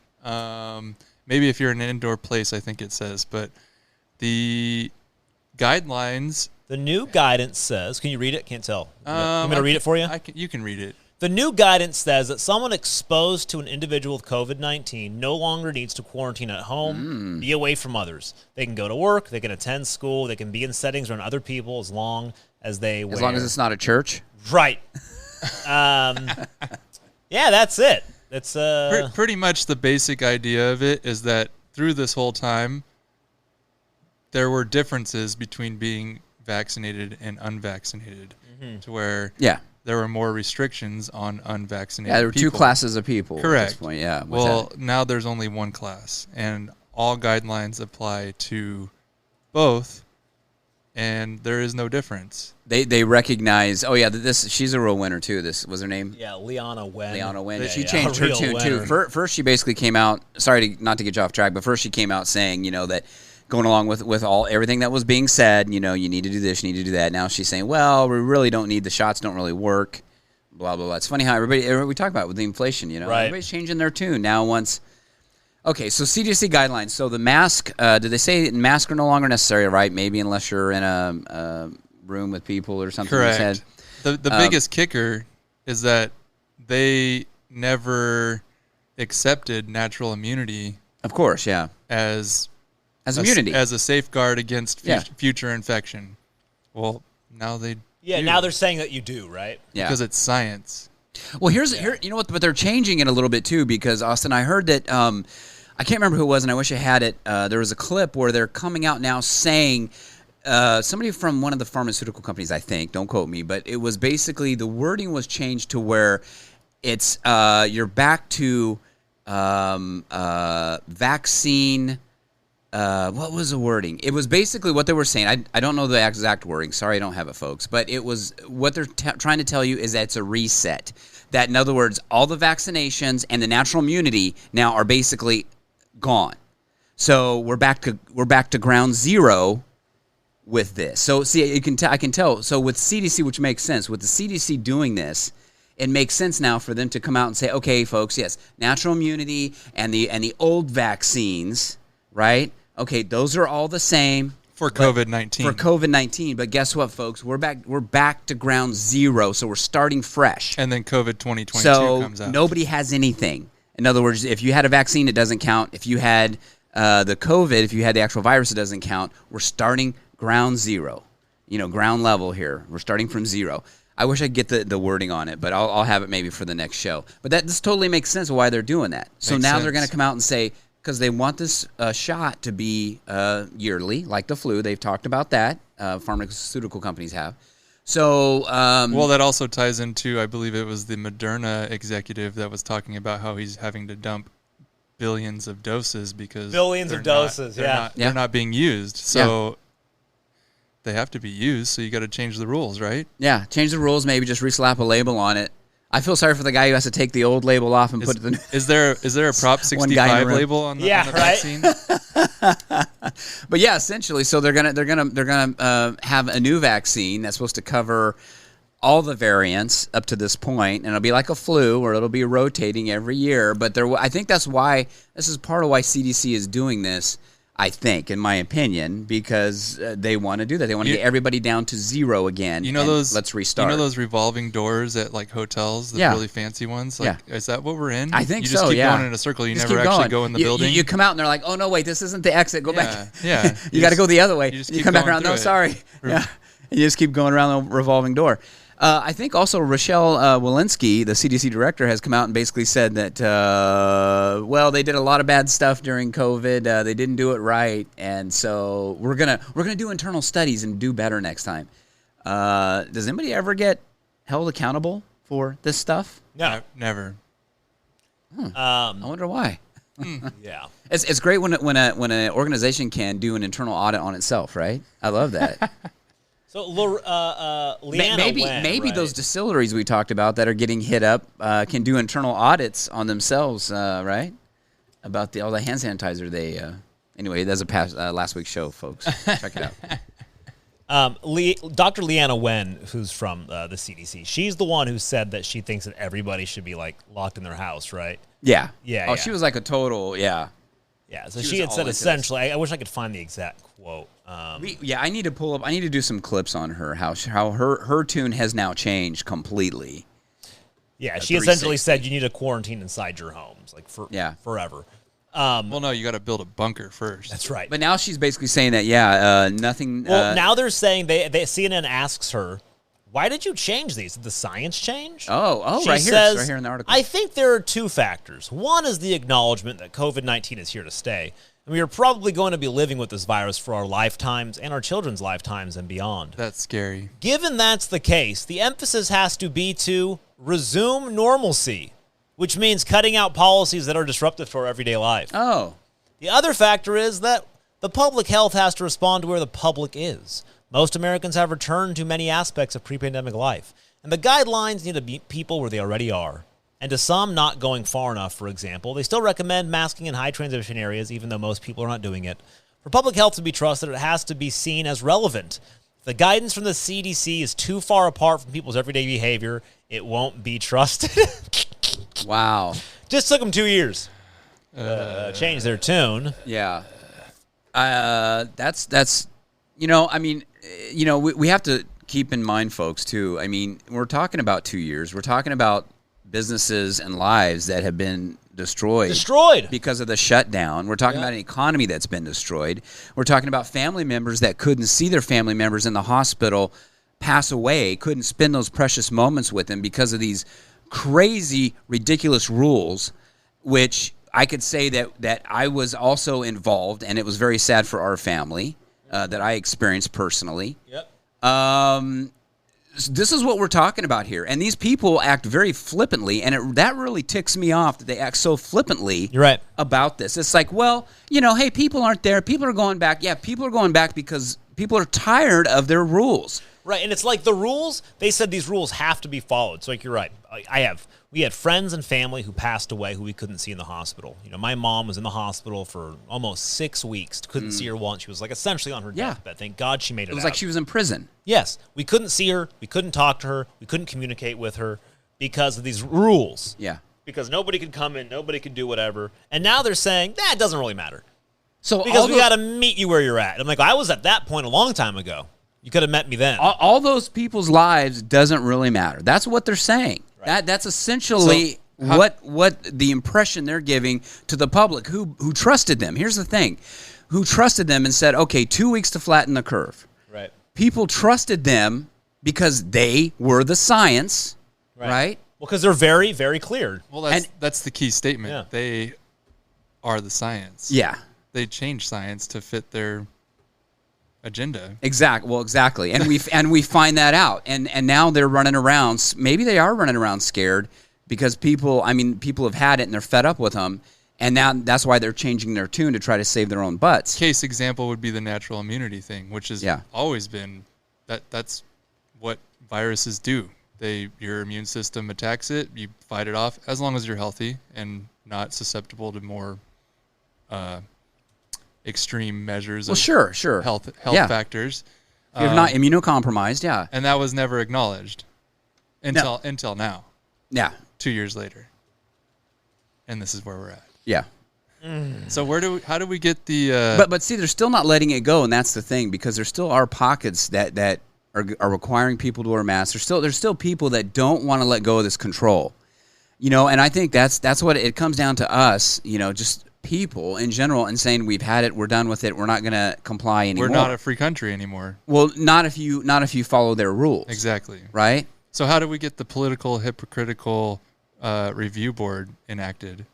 [SPEAKER 4] Maybe if you're in an indoor place, I think it says, but the guidelines.
[SPEAKER 2] The new guidance says, can you read it? Can't tell. You want me to read it for you?
[SPEAKER 4] You can read it.
[SPEAKER 2] The new guidance says that someone exposed to an individual with COVID-19 no longer needs to quarantine at home, be away from others. They can go to work, they can attend school, they can be in settings around other people as long as they wear.
[SPEAKER 3] As long as it's not a church.
[SPEAKER 2] Right. Yeah, that's it. It's
[SPEAKER 4] Pretty much the basic idea of it is that through this whole time, there were differences between being vaccinated and unvaccinated, to where there were more restrictions on unvaccinated people.
[SPEAKER 3] Yeah, there were two classes of people
[SPEAKER 4] Correct.
[SPEAKER 3] at this point. Yeah.
[SPEAKER 4] Well, now there's only one class, and all guidelines apply to both, and there is no difference.
[SPEAKER 3] They recognize. Oh yeah, she's a real winner too. This was her name.
[SPEAKER 2] yeah, Liana Wen.
[SPEAKER 3] Yeah, she
[SPEAKER 2] yeah,
[SPEAKER 3] changed
[SPEAKER 2] a
[SPEAKER 3] her
[SPEAKER 2] real
[SPEAKER 3] tune
[SPEAKER 2] winner.
[SPEAKER 3] too. First, she basically came out. Sorry not to get you off track, but first she came out saying, you know, that going along with everything that was being said, you know, you need to do this, you need to do that. Now she's saying, well, we really don't need, the shots don't really work, blah, blah, blah. It's funny how everybody we talk about with the inflation, you know,
[SPEAKER 2] right.
[SPEAKER 3] Everybody's changing their tune. Now okay, so CDC guidelines. So the mask, did they say masks are no longer necessary, right? Maybe unless you're in a room with people or something.
[SPEAKER 4] Correct.
[SPEAKER 3] Said.
[SPEAKER 4] The biggest kicker is that they never accepted natural immunity.
[SPEAKER 3] Of course, yeah.
[SPEAKER 4] As
[SPEAKER 3] immunity.
[SPEAKER 4] As a safeguard against future infection. Well, now they do.
[SPEAKER 2] Now they're saying that you do, right?
[SPEAKER 3] Yeah.
[SPEAKER 4] Because it's science.
[SPEAKER 3] Well, here, you know what? But they're changing it a little bit too, because Austin, I heard that I can't remember who it was, and I wish I had it. There was a clip where they're coming out now saying somebody from one of the pharmaceutical companies, I think. Don't quote me, but it was basically the wording was changed to where it's you're back to vaccine. What was the wording? It was basically what they were saying. I don't know the exact wording. Sorry, I don't have it, folks. But it was what they're trying to tell you is that it's a reset. That, in other words, all the vaccinations and the natural immunity now are basically gone. So we're back to ground zero with this. So see, I can tell. So with CDC, which makes sense, with the CDC doing this, it makes sense now for them to come out and say, okay, folks, yes, natural immunity and the old vaccines, right? Okay, those are all the same
[SPEAKER 4] for COVID-19.
[SPEAKER 3] For COVID-19, but guess what, folks? We're back to ground zero, so we're starting fresh.
[SPEAKER 4] And then COVID 2022 comes out.
[SPEAKER 3] So nobody has anything. In other words, if you had a vaccine, it doesn't count. If you had the COVID, if you had the actual virus, it doesn't count. We're starting ground zero, ground level here. We're starting from zero. I wish I could get the wording on it, but I'll have it maybe for the next show. But this totally makes sense why they're doing that. So now they're going to come out and say, because they want this shot to be yearly, like the flu. They've talked about that. Pharmaceutical companies have. So,
[SPEAKER 4] well, that also ties into, I believe it was the Moderna executive that was talking about how he's having to dump billions of doses because they're not being used. So they have to be used. So you got to change the rules, right?
[SPEAKER 3] Yeah, change the rules. Maybe just reslap a label on it. I feel sorry for the guy who has to take the old label off and put the new.
[SPEAKER 4] Is there a Prop 65 label on the vaccine?
[SPEAKER 3] But yeah, essentially, so they're gonna have a new vaccine that's supposed to cover all the variants up to this point, and it'll be like a flu, or it'll be rotating every year. But I think that's why this is part of why CDC is doing this. I think, in my opinion, because they want to do that. They want to get everybody down to zero again. Let's restart.
[SPEAKER 4] You know those revolving doors at like hotels, the really fancy ones? Is that what we're in?
[SPEAKER 3] I think so,
[SPEAKER 4] You just keep going in a circle. You never actually go in the building.
[SPEAKER 3] You come out and they're like, oh, no, wait, this isn't the exit. Go back.
[SPEAKER 4] Yeah.
[SPEAKER 3] You got to go the other way. You come back around. No, sorry. Yeah. You just keep going around the revolving door. I think also Rochelle Walensky, the CDC director, has come out and basically said that, they did a lot of bad stuff during COVID. They didn't do it right, and so we're gonna do internal studies and do better next time. Does anybody ever get held accountable for this stuff?
[SPEAKER 2] No,
[SPEAKER 4] never.
[SPEAKER 3] I wonder why.
[SPEAKER 2] Yeah,
[SPEAKER 3] it's great when an organization can do an internal audit on itself, right? I love that.
[SPEAKER 2] So, Leanna
[SPEAKER 3] maybe
[SPEAKER 2] right?
[SPEAKER 3] those distilleries we talked about that are getting hit up can do internal audits on themselves, right? About all the hand sanitizer they. Anyway, that's last week's show, folks. Check it out.
[SPEAKER 2] Dr. Leanna Wen, who's from the CDC, she's the one who said that she thinks that everybody should be like locked in their house, right?
[SPEAKER 3] Yeah.
[SPEAKER 2] Yeah.
[SPEAKER 3] Oh, she was like a total. Yeah.
[SPEAKER 2] Yeah. So she had said essentially. I wish I could find the exact quote.
[SPEAKER 3] I need to pull up. I need to do some clips on her. How her tune has now changed completely.
[SPEAKER 2] Yeah, she essentially said you need to quarantine inside your homes, like forever.
[SPEAKER 4] Well, no, you got to build a bunker first.
[SPEAKER 2] That's right.
[SPEAKER 3] But now she's basically saying that nothing.
[SPEAKER 2] Well, now they're saying they CNN asks her, why did you change these? Did the science change?
[SPEAKER 3] Oh,
[SPEAKER 2] she
[SPEAKER 3] right
[SPEAKER 2] says,
[SPEAKER 3] here. Right here in the article.
[SPEAKER 2] I think there are two factors. One is the acknowledgement that COVID-19 is here to stay. And we are probably going to be living with this virus for our lifetimes and our children's lifetimes and beyond.
[SPEAKER 4] That's scary.
[SPEAKER 2] Given that's the case, the emphasis has to be to resume normalcy, which means cutting out policies that are disruptive to our everyday life.
[SPEAKER 3] Oh.
[SPEAKER 2] The other factor is that the public health has to respond to where the public is. Most Americans have returned to many aspects of pre-pandemic life, and the guidelines need to meet people where they already are. And to some not going far enough, for example, they still recommend masking in high transition areas, even though most people are not doing it. For public health to be trusted, it has to be seen as relevant. If the guidance from the CDC is too far apart from people's everyday behavior, it won't be trusted.
[SPEAKER 3] Wow.
[SPEAKER 2] Just took them 2 years. Change their tune.
[SPEAKER 3] Yeah. That's we have to keep in mind, folks, too, I mean, we're talking about 2 years. We're talking about businesses and lives that have been destroyed because of the shutdown. We're talking about an economy that's been destroyed. We're talking about family members that couldn't see their family members in the hospital pass away, couldn't spend those precious moments with them because of these crazy, ridiculous rules, which I could say that I was also involved, and it was very sad for our family that I experienced personally. This is what we're talking about here. And these people act very flippantly, and that really ticks me off that they act so flippantly about this. It's like, well, hey, people aren't there. People are going back. Yeah, people are going back because people are tired of their rules.
[SPEAKER 2] Right, and it's like the rules, they said these rules have to be followed. So like you're right. We had friends and family who passed away who we couldn't see in the hospital. My mom was in the hospital for almost 6 weeks. Couldn't see her once. She was like essentially on her deathbed. Thank God she made it out.
[SPEAKER 3] It was like she was in prison.
[SPEAKER 2] Yes. We couldn't see her. We couldn't talk to her. We couldn't communicate with her because of these rules.
[SPEAKER 3] Yeah.
[SPEAKER 2] Because nobody could come in. Nobody could do whatever. And now they're saying, it doesn't really matter.
[SPEAKER 3] So
[SPEAKER 2] because we got to meet you where you're at. I'm like, I was at that point a long time ago. You could have met me then.
[SPEAKER 3] All those people's lives doesn't really matter. That's what they're saying. Right. That's essentially what the impression they're giving to the public who trusted them. Here's the thing. Who trusted them and said, okay, 2 weeks to flatten the curve.
[SPEAKER 2] Right.
[SPEAKER 3] People trusted them because they were the science, right?
[SPEAKER 2] Well, because they're very, very clear.
[SPEAKER 4] Well, that's the key statement. Yeah. They are the science.
[SPEAKER 3] Yeah.
[SPEAKER 4] They change science to fit their agenda.
[SPEAKER 3] Exactly. And we find that out. And now they're running around. Maybe they are running around scared because people have had it and they're fed up with them. And now that's why they're changing their tune to try to save their own butts.
[SPEAKER 4] Case example would be the natural immunity thing, which has always been that's what viruses do. Your immune system attacks it, you fight it off as long as you're healthy and not susceptible to more extreme measures of health factors.
[SPEAKER 3] You're not immunocompromised,
[SPEAKER 4] And that was never acknowledged until now.
[SPEAKER 3] Yeah.
[SPEAKER 4] 2 years later. And this is where we're at.
[SPEAKER 3] Yeah.
[SPEAKER 4] So how do we get the
[SPEAKER 3] But see, they're still not letting it go, and that's the thing, because there still are pockets that are requiring people to wear masks. There's still people that don't want to let go of this control. And I think that's what it comes down to us, just people in general, and saying we've had it, we're done with it, we're not going to comply anymore.
[SPEAKER 4] We're not a free country anymore.
[SPEAKER 3] Well, not if you follow their rules.
[SPEAKER 4] Exactly.
[SPEAKER 3] Right?
[SPEAKER 4] So how do we get the political hypocritical review board enacted?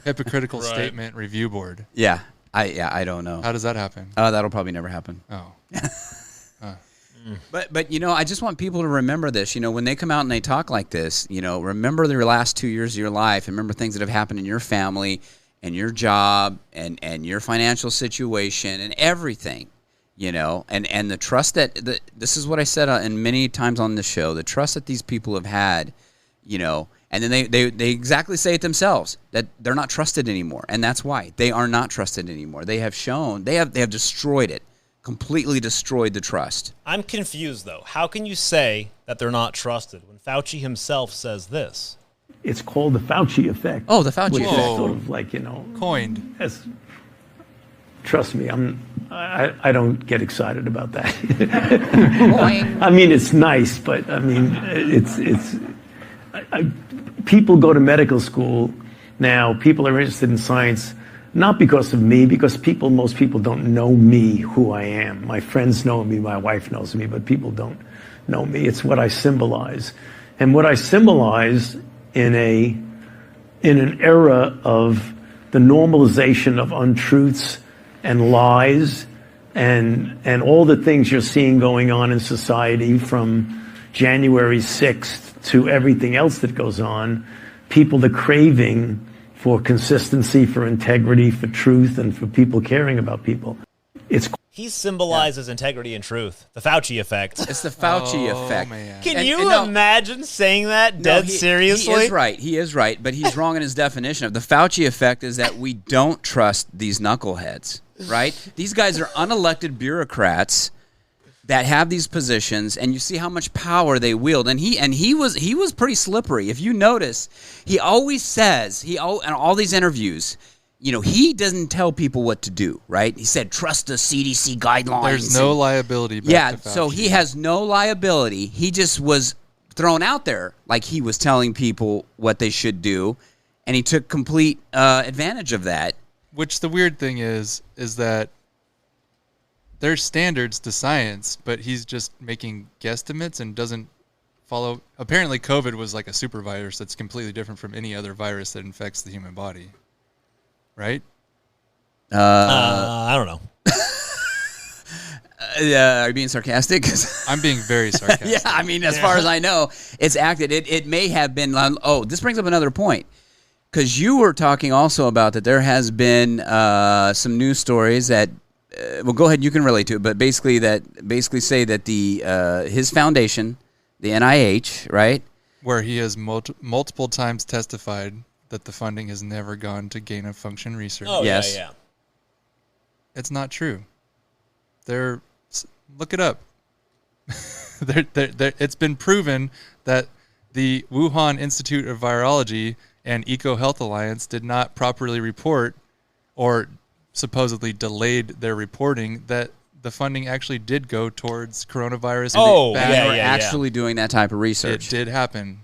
[SPEAKER 4] Hypocritical statement review board.
[SPEAKER 3] Yeah. I don't know.
[SPEAKER 4] How does that happen?
[SPEAKER 3] That'll probably never happen.
[SPEAKER 4] Oh.
[SPEAKER 3] But I just want people to remember this. When they come out and they talk like this, remember the last 2 years of your life. Remember things that have happened in your family and your job and your financial situation and everything. And the trust this is what I said in many times on the show. The trust that these people have had, and then they exactly say it themselves that they're not trusted anymore, and that's why they are not trusted anymore. They have destroyed it. Completely destroyed the trust.
[SPEAKER 2] I'm confused, though. How can you say that they're not trusted when Fauci himself says this?
[SPEAKER 8] It's called the Fauci effect.
[SPEAKER 3] Oh, the Fauci effect.
[SPEAKER 8] Sort of like,
[SPEAKER 4] coined.
[SPEAKER 8] Trust me, I don't get excited about that. I mean, it's nice, but I mean, people go to medical school now. People are interested in science. Not because of me, because most people don't know me, who I am. My friends know me, my wife knows me, but people don't know me. It's what I symbolize. And what I symbolize in an era of the normalization of untruths and lies and all the things you're seeing going on in society from January 6th to everything else that goes on, the craving for consistency, for integrity, for truth, and for people caring about people.
[SPEAKER 2] He symbolizes integrity and truth. The Fauci effect.
[SPEAKER 3] It's the Fauci effect.
[SPEAKER 4] Man.
[SPEAKER 2] Can you imagine saying that seriously?
[SPEAKER 3] He is right, but he's wrong in his definition of the Fauci effect is that we don't trust these knuckleheads, right? These guys are unelected bureaucrats that have these positions, and you see how much power they wield. And he was pretty slippery. If you notice, he always says in all these interviews, he doesn't tell people what to do, right? He said, trust the CDC guidelines.
[SPEAKER 4] There's no liability back to Fauci.
[SPEAKER 3] So he has no liability. He just was thrown out there like he was telling people what they should do, and he took complete advantage of that.
[SPEAKER 4] Which the weird thing is that there's standards to science, but he's just making guesstimates and doesn't follow. Apparently, COVID was like a super virus that's completely different from any other virus that infects the human body. Right?
[SPEAKER 2] I don't know.
[SPEAKER 3] Are you being sarcastic?
[SPEAKER 4] I'm being very sarcastic.
[SPEAKER 3] Yeah, I mean, as far as I know, it's acted. It may have been. Oh, this brings up another point. Because you were talking also about that there has been some news stories that, well, go ahead, you can relate to it, but basically say that his foundation, the NIH, right?
[SPEAKER 4] Where he has multiple times testified that the funding has never gone to gain-of-function research.
[SPEAKER 2] Oh,
[SPEAKER 3] yes.
[SPEAKER 2] yeah.
[SPEAKER 4] It's not true. Look it up. It's been proven that the Wuhan Institute of Virology and EcoHealth Alliance did not properly report, or supposedly delayed their reporting, that the funding actually did go towards coronavirus.
[SPEAKER 2] Oh,
[SPEAKER 3] They were actually doing that type of research.
[SPEAKER 4] It did happen.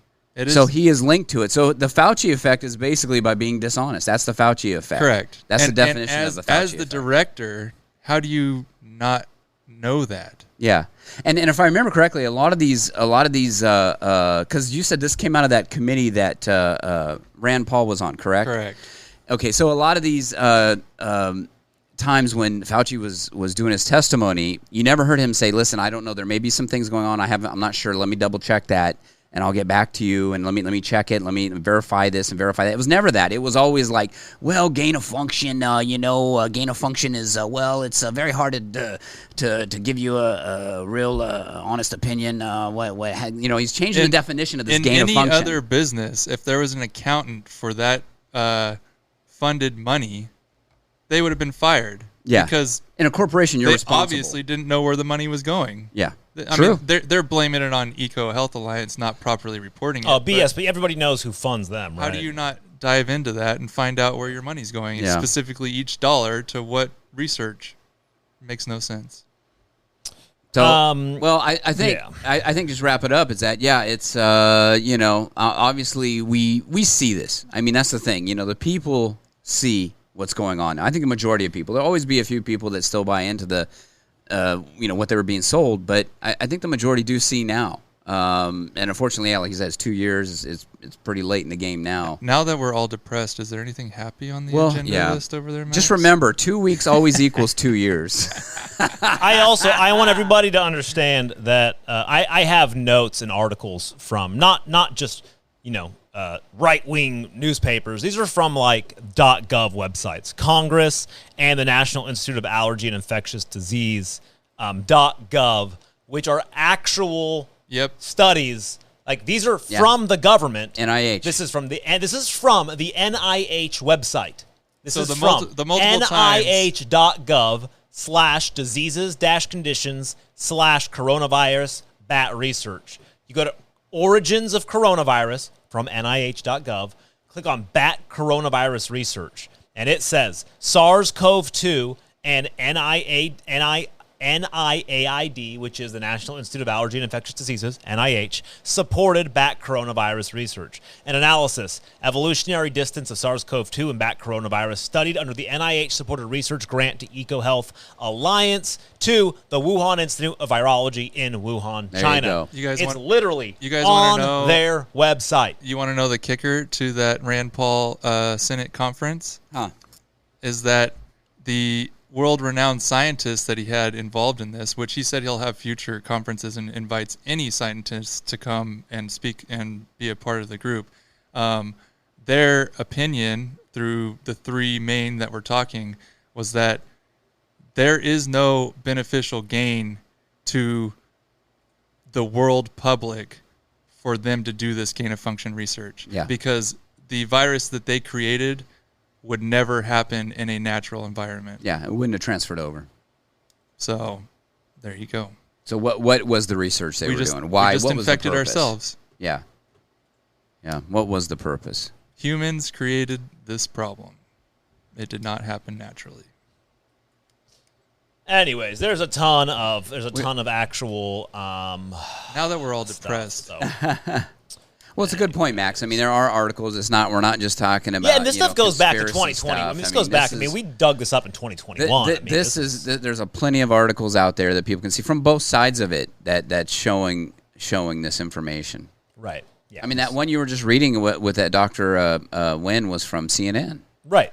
[SPEAKER 3] So he is linked to it. So the Fauci effect is basically by being dishonest. That's the Fauci effect.
[SPEAKER 4] Correct.
[SPEAKER 3] That's the definition of the Fauci
[SPEAKER 4] As the
[SPEAKER 3] effect.
[SPEAKER 4] director, how do you not know that?
[SPEAKER 3] Yeah, and if I remember correctly, a lot of these, because you said this came out of that committee that Rand Paul was on, correct?
[SPEAKER 4] Correct.
[SPEAKER 3] Okay, so a lot of these times when Fauci was doing his testimony, you never heard him say, "Listen, I don't know. There may be some things going on. I'm not sure. Let me double check that, and I'll get back to you. And let me check it. Let me verify this and verify that." It was never that. It was always like, "Well, gain of function. Gain of function is it's very hard to give you a real honest opinion." He's changing the definition of this gain of function.
[SPEAKER 4] In any other business, if there was an accountant for that funded money, they would have been fired.
[SPEAKER 3] Yeah,
[SPEAKER 4] because
[SPEAKER 3] in a corporation, you're responsible.
[SPEAKER 4] Obviously didn't know where the money was going.
[SPEAKER 3] Yeah.
[SPEAKER 4] I mean, they're blaming it on EcoHealth Alliance not properly reporting it.
[SPEAKER 2] Oh, BS, but everybody knows who funds them, right?
[SPEAKER 4] How do you not dive into that and find out where your money's going, and specifically each dollar to what research? It makes no sense.
[SPEAKER 3] So, I think just wrap it up. Is that it's obviously we see this. I mean, that's the thing. The people see what's going on. I think the majority of people. There'll always be a few people that still buy into the what they were being sold, but I think the majority do see now. And unfortunately, like you said, it's 2 years. It's pretty late in the game now.
[SPEAKER 4] Now that we're all depressed, is there anything happy on the agenda list over there, Max?
[SPEAKER 3] Just remember, 2 weeks always equals 2 years.
[SPEAKER 2] I want everybody to understand that I have notes and articles from not just right-wing newspapers. These are from like .gov websites, Congress and the National Institute of Allergy and Infectious Disease, .gov, which are actual studies. Like these are from the government.
[SPEAKER 3] NIH.
[SPEAKER 2] This is from the NIH website. This is from NIH.gov/diseases-conditions/coronavirus bat research. You go to Origins of Coronavirus from NIH.gov, click on bat coronavirus research, and it says SARS-CoV-2 and NIAID, which is the National Institute of Allergy and Infectious Diseases, NIH, supported bat coronavirus research. An analysis, evolutionary distance of SARS-CoV-2 and bat coronavirus studied under the NIH-supported research grant to EcoHealth Alliance to the Wuhan Institute of Virology in Wuhan, China. It's literally on their website.
[SPEAKER 4] You want to know the kicker to that Rand Paul Senate conference?
[SPEAKER 3] Huh.
[SPEAKER 4] Is that the world-renowned scientists that he had involved in this, which he said he'll have future conferences and invites any scientists to come and speak and be a part of the group. Their opinion through the three main that we're talking was that there is no beneficial gain to the world public for them to do this gain-of-function research.
[SPEAKER 3] Yeah.
[SPEAKER 4] Because the virus that they created would never happen in a natural environment.
[SPEAKER 3] Yeah, it wouldn't have transferred over.
[SPEAKER 4] So, there you go.
[SPEAKER 3] So what was the research they were doing? Why?
[SPEAKER 4] We just
[SPEAKER 3] what was the
[SPEAKER 4] infected
[SPEAKER 3] purpose?
[SPEAKER 4] ourselves.
[SPEAKER 3] Yeah. Yeah. What was the purpose?
[SPEAKER 4] Humans created this problem. It did not happen naturally.
[SPEAKER 2] Anyways, there's a ton of actual.
[SPEAKER 4] Now that we're all depressed,
[SPEAKER 2] so.
[SPEAKER 3] Well, it's a good point, Max. I mean, there are articles. We're not just talking about.
[SPEAKER 2] Yeah, and this stuff goes back to 2020. I mean, this goes back. We dug this up in 2021.
[SPEAKER 3] There's a plenty of articles out there that people can see from both sides of it that's showing this information.
[SPEAKER 2] Right. Yeah.
[SPEAKER 3] I mean, that one you were just reading with that Dr. Nguyen was from CNN.
[SPEAKER 2] Right.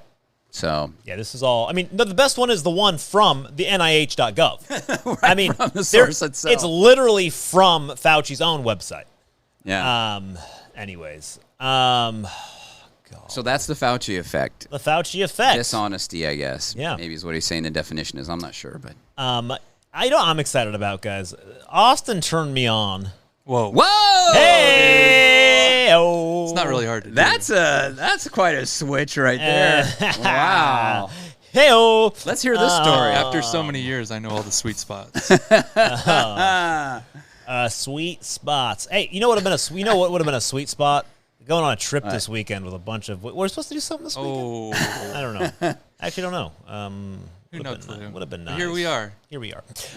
[SPEAKER 3] So
[SPEAKER 2] yeah, this is all. I mean, the best one is the one from the NIH.gov.
[SPEAKER 3] Right,
[SPEAKER 2] I mean,
[SPEAKER 3] from the source itself.
[SPEAKER 2] It's literally from Fauci's own website.
[SPEAKER 3] Yeah.
[SPEAKER 2] Anyways.
[SPEAKER 3] God. So that's the Fauci effect.
[SPEAKER 2] The Fauci effect.
[SPEAKER 3] Dishonesty, I guess.
[SPEAKER 2] Yeah.
[SPEAKER 3] Maybe is what he's saying the definition is. I'm not sure, but.
[SPEAKER 2] I'm excited about, guys. Austin turned me on.
[SPEAKER 4] Whoa.
[SPEAKER 2] Hey! Oh.
[SPEAKER 4] It's not really hard to do.
[SPEAKER 3] That's quite a switch right there. Wow.
[SPEAKER 2] Hey-oh.
[SPEAKER 3] Let's hear this story.
[SPEAKER 4] After so many years, I know all the sweet spots.
[SPEAKER 2] Sweet spots. Hey, you know what would have been a sweat spot? Going on a trip this weekend with a bunch of. We're supposed to do something this weekend. I don't know. Actually, don't know. Would have been nice.
[SPEAKER 4] Here we are.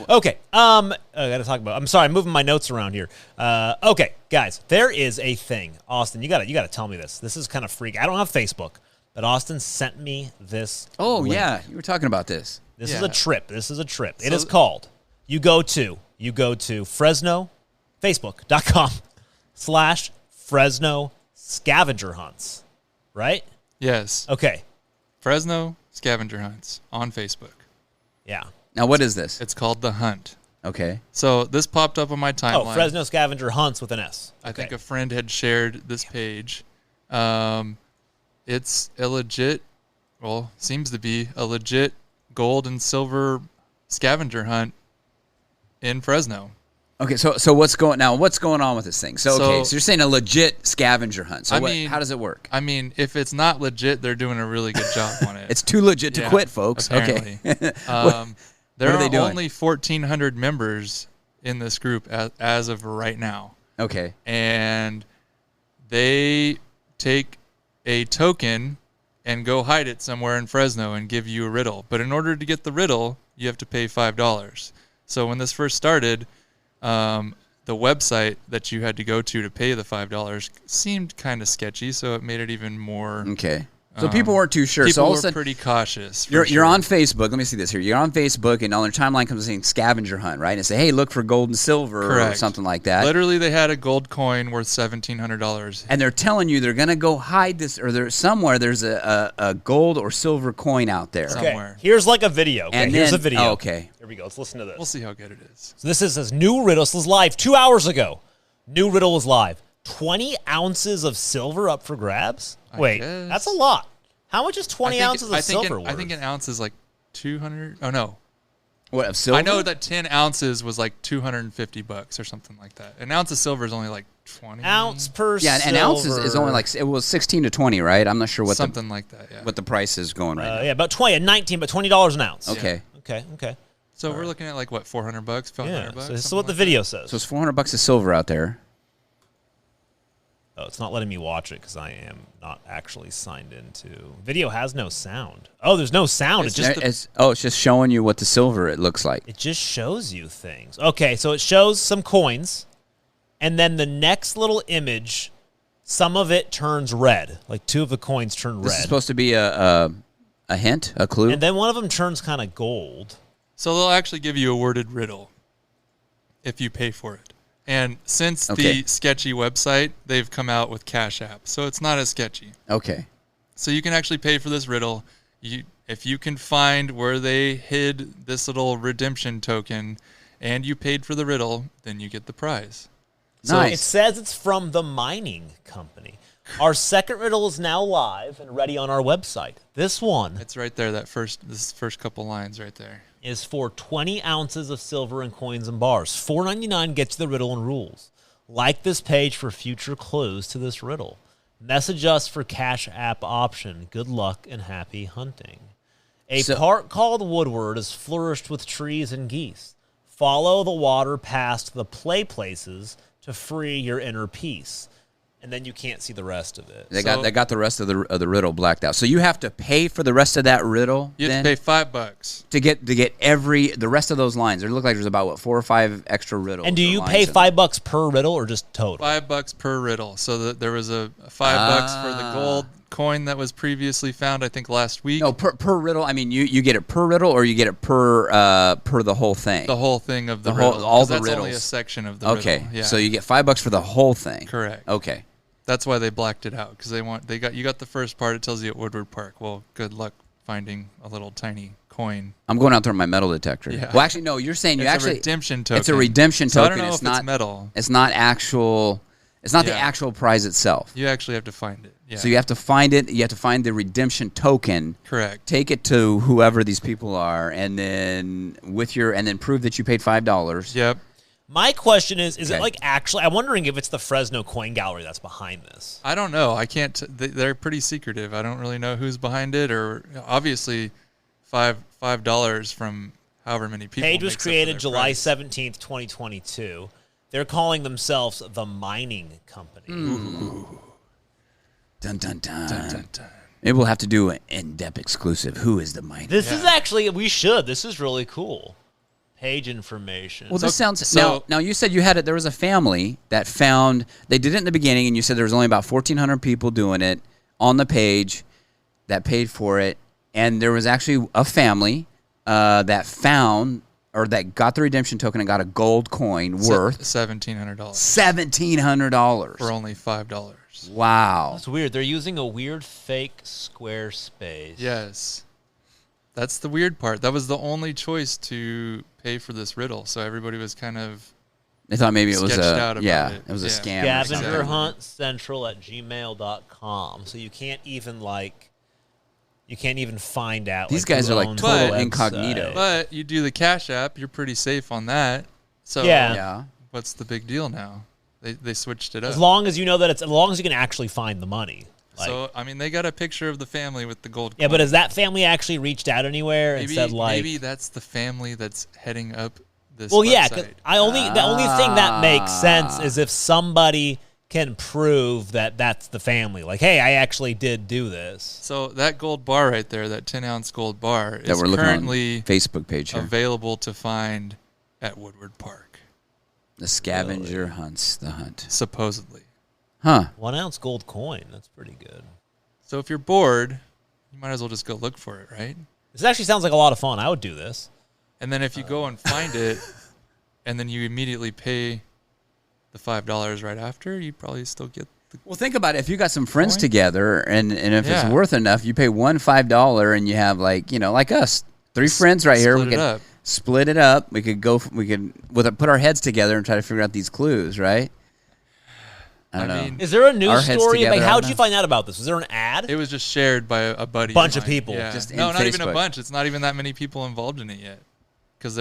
[SPEAKER 2] Okay. I got to talk about. I'm sorry. I'm moving my notes around here. Okay, guys. There is a thing. Austin, you got to tell me this. This is kind of freaky. I don't have Facebook, but Austin sent me this.
[SPEAKER 3] Oh
[SPEAKER 2] link.
[SPEAKER 3] yeah, you were talking about this.
[SPEAKER 2] This is a trip. It is called. You go to Fresno, Facebook.com/Fresno scavenger hunts, right?
[SPEAKER 4] Yes.
[SPEAKER 2] Okay.
[SPEAKER 4] Fresno scavenger hunts on Facebook.
[SPEAKER 2] Yeah.
[SPEAKER 3] Now, what is this?
[SPEAKER 4] It's called The Hunt.
[SPEAKER 3] Okay.
[SPEAKER 4] So this popped up on my timeline.
[SPEAKER 2] Oh, Fresno scavenger hunts with an S. Okay.
[SPEAKER 4] I think a friend had shared this page. It's a legit, seems to be a legit gold and silver scavenger hunt in Fresno.
[SPEAKER 3] Okay, so what's going on with this thing? So you're saying a legit scavenger hunt. So how does it work?
[SPEAKER 4] I mean, if it's not legit, they're doing a really good job on it.
[SPEAKER 3] It's too legit to quit, folks.
[SPEAKER 4] Apparently.
[SPEAKER 3] Okay.
[SPEAKER 4] There are only 1,400 members in this group as of right now.
[SPEAKER 3] Okay.
[SPEAKER 4] And they take a token and go hide it somewhere in Fresno and give you a riddle. But in order to get the riddle, you have to pay $5. So when this first started, the website that you had to go to pay the $5 seemed kind of sketchy, so it made it even more.
[SPEAKER 3] Okay. So people weren't too sure.
[SPEAKER 4] People
[SPEAKER 3] were
[SPEAKER 4] pretty cautious.
[SPEAKER 3] You're on Facebook. Let me see this here. You're on Facebook, and on their timeline comes saying scavenger hunt, right? And say, hey, look for gold and silver or something like that.
[SPEAKER 4] Literally, they had a gold coin worth $1,700.
[SPEAKER 3] And they're telling you they're going to go hide this, or there's a gold or silver coin out there.
[SPEAKER 4] Somewhere.
[SPEAKER 2] Okay. Here's like a video. Okay, here's a video.
[SPEAKER 3] Oh, okay.
[SPEAKER 2] Here we go. Let's listen to this.
[SPEAKER 4] We'll see how good it is.
[SPEAKER 2] So this says new riddle. This was live 2 hours ago. New riddle was live. 20 ounces of silver up for grabs? Wait, that's a lot. How much is 20 ounces of silver worth?
[SPEAKER 4] I think an ounce is like 200. Oh, no.
[SPEAKER 3] What, of silver?
[SPEAKER 4] I know that 10 ounces was like $250 or something like that. An ounce of silver is only like 20.
[SPEAKER 2] Ounce per
[SPEAKER 3] silver. Yeah, an ounce is only like, it was 16 to 20, right? I'm not sure what
[SPEAKER 4] something like that, yeah.
[SPEAKER 3] What the price is going right now.
[SPEAKER 2] Yeah, about 20, 19, but $20 an ounce.
[SPEAKER 3] Okay.
[SPEAKER 2] Yeah. Okay.
[SPEAKER 4] So we're looking at like, what, $400, $500?
[SPEAKER 2] Yeah, so this is what the video says.
[SPEAKER 3] So it's $400 of silver out there.
[SPEAKER 2] Oh, it's not letting me watch it because I am not actually signed into. Video has no sound. Oh, there's no sound.
[SPEAKER 3] It's just showing you what the silver it looks like.
[SPEAKER 2] It just shows you things. Okay, so it shows some coins, and then the next little image, some of it turns red. Like 2 of the coins turn red.
[SPEAKER 3] This is supposed to be a hint, a clue.
[SPEAKER 2] And then one of them turns kind of gold.
[SPEAKER 4] So they'll actually give you a worded riddle if you pay for it. And since the sketchy website, they've come out with Cash App, so it's not as sketchy.
[SPEAKER 3] Okay.
[SPEAKER 4] So you can actually pay for this riddle. If you can find where they hid this little redemption token and you paid for the riddle, then you get the prize.
[SPEAKER 2] So it says it's from the mining company. Our second riddle is now live and ready on our website. This one.
[SPEAKER 4] It's right there, this first couple lines right there.
[SPEAKER 2] Is for 20 ounces of silver and coins and bars. $4.99 gets you the riddle and rules. Like this page for future clues to this riddle. Message us for Cash App option. Good luck and happy hunting. A park called Woodward is flourished with trees and geese. Follow the water past the play places to free your inner peace. and then you can't see the rest of it.
[SPEAKER 3] They got the rest of the riddle blacked out. So you have to pay for the rest of that riddle.
[SPEAKER 4] You have to pay $5
[SPEAKER 3] to get the rest of those lines. It look like there's about 4 or 5 extra riddles.
[SPEAKER 2] And do you pay $5 per riddle or just total?
[SPEAKER 4] $5 per riddle. So there was a $5 for the gold coin that was previously found, I think, last week.
[SPEAKER 3] No, per riddle. I mean, you get it per riddle, or you get it per the whole thing.
[SPEAKER 4] The whole thing of the riddle.
[SPEAKER 3] All the
[SPEAKER 4] that's
[SPEAKER 3] riddles.
[SPEAKER 4] Only a section of the riddle.
[SPEAKER 3] Okay,
[SPEAKER 4] yeah.
[SPEAKER 3] so you get $5 for the whole thing.
[SPEAKER 4] Correct.
[SPEAKER 3] Okay.
[SPEAKER 4] That's why they blacked it out, because you got the first part. It tells you at Woodward Park. Well, good luck finding a little tiny coin.
[SPEAKER 3] I'm going out there with my metal detector.
[SPEAKER 4] Yeah.
[SPEAKER 3] Well, actually, no. You're saying
[SPEAKER 4] it's a redemption token.
[SPEAKER 3] It's a redemption
[SPEAKER 4] so
[SPEAKER 3] token.
[SPEAKER 4] I don't know
[SPEAKER 3] it's
[SPEAKER 4] if
[SPEAKER 3] not
[SPEAKER 4] it's metal.
[SPEAKER 3] It's not actual. It's not the actual prize itself.
[SPEAKER 4] You actually have to find it. Yeah.
[SPEAKER 3] So you have to find it. You have to find the redemption token.
[SPEAKER 4] Correct.
[SPEAKER 3] Take it to whoever these people are, and then prove that you paid $5.
[SPEAKER 4] Yep.
[SPEAKER 2] My question is it like actually? I'm wondering if it's the Fresno Coin Gallery that's behind this.
[SPEAKER 4] I don't know. I can't. They're pretty secretive. I don't really know who's behind it, or obviously, $5 from however many people.
[SPEAKER 2] Page was created July 17th, 2022. They're calling themselves the Mining Company.
[SPEAKER 3] Ooh. Dun dun dun. Dun, dun, dun. Maybe we'll have to do an in-depth exclusive. Who is the Mining?
[SPEAKER 2] This is actually This is really cool. Page information.
[SPEAKER 3] Well, this sounds now. You said there was a family that found. They did it in the beginning, and you said there was only about 1,400 people doing it on the page that paid for it, and there was actually a family that found or that got the redemption token and got a gold coin worth
[SPEAKER 4] $1,700.
[SPEAKER 3] $1,700
[SPEAKER 4] for only $5.
[SPEAKER 3] Wow,
[SPEAKER 2] that's weird. They're using a weird fake Squarespace.
[SPEAKER 4] Yes. That's the weird part. That was the only choice to pay for this riddle, so everybody was kind of.
[SPEAKER 3] They thought maybe it was
[SPEAKER 4] a
[SPEAKER 3] it was a scam.
[SPEAKER 2] scavengerhuntcentral@gmail.com. So you can't even find out.
[SPEAKER 3] These guys are like total incognito.
[SPEAKER 4] But you do the Cash App, you're pretty safe on that. So what's the big deal now? They switched it up.
[SPEAKER 2] As long as you know that as long as you can actually find the money.
[SPEAKER 4] So, I mean, they got a picture of the family with the gold coin.
[SPEAKER 2] Yeah, but has that family actually reached out anywhere and said,
[SPEAKER 4] maybe that's the family that's heading up this
[SPEAKER 2] Well,
[SPEAKER 4] website.
[SPEAKER 2] yeah, the only thing that makes sense is if somebody can prove that that's the family. Like, hey, I actually did do this.
[SPEAKER 4] So that gold bar right there, that 10-ounce gold bar, is currently
[SPEAKER 3] Facebook page here.
[SPEAKER 4] Available to find at Woodward Park.
[SPEAKER 3] The scavenger hunts the hunt.
[SPEAKER 4] Supposedly.
[SPEAKER 3] Huh.
[SPEAKER 2] 1 ounce gold coin. That's pretty good.
[SPEAKER 4] So if you're bored, you might as well just go look for it, right?
[SPEAKER 2] This actually sounds like a lot of fun. I would do this.
[SPEAKER 4] And then if you go and find it, and then you immediately pay the $5 right after, you probably still get the
[SPEAKER 3] Well, think about it. If you got some friends together, and if it's worth enough, you pay one $5, and you have like us, 3 friends right here. We can split it up. We could put our heads together and try to figure out these clues, right? I don't know.
[SPEAKER 2] Is there a news story? Like, how did you find out about this? Was there an ad?
[SPEAKER 4] It was just shared by a buddy.
[SPEAKER 2] Bunch of people.
[SPEAKER 4] Yeah. Not even a bunch. It's not even that many people involved in it yet, because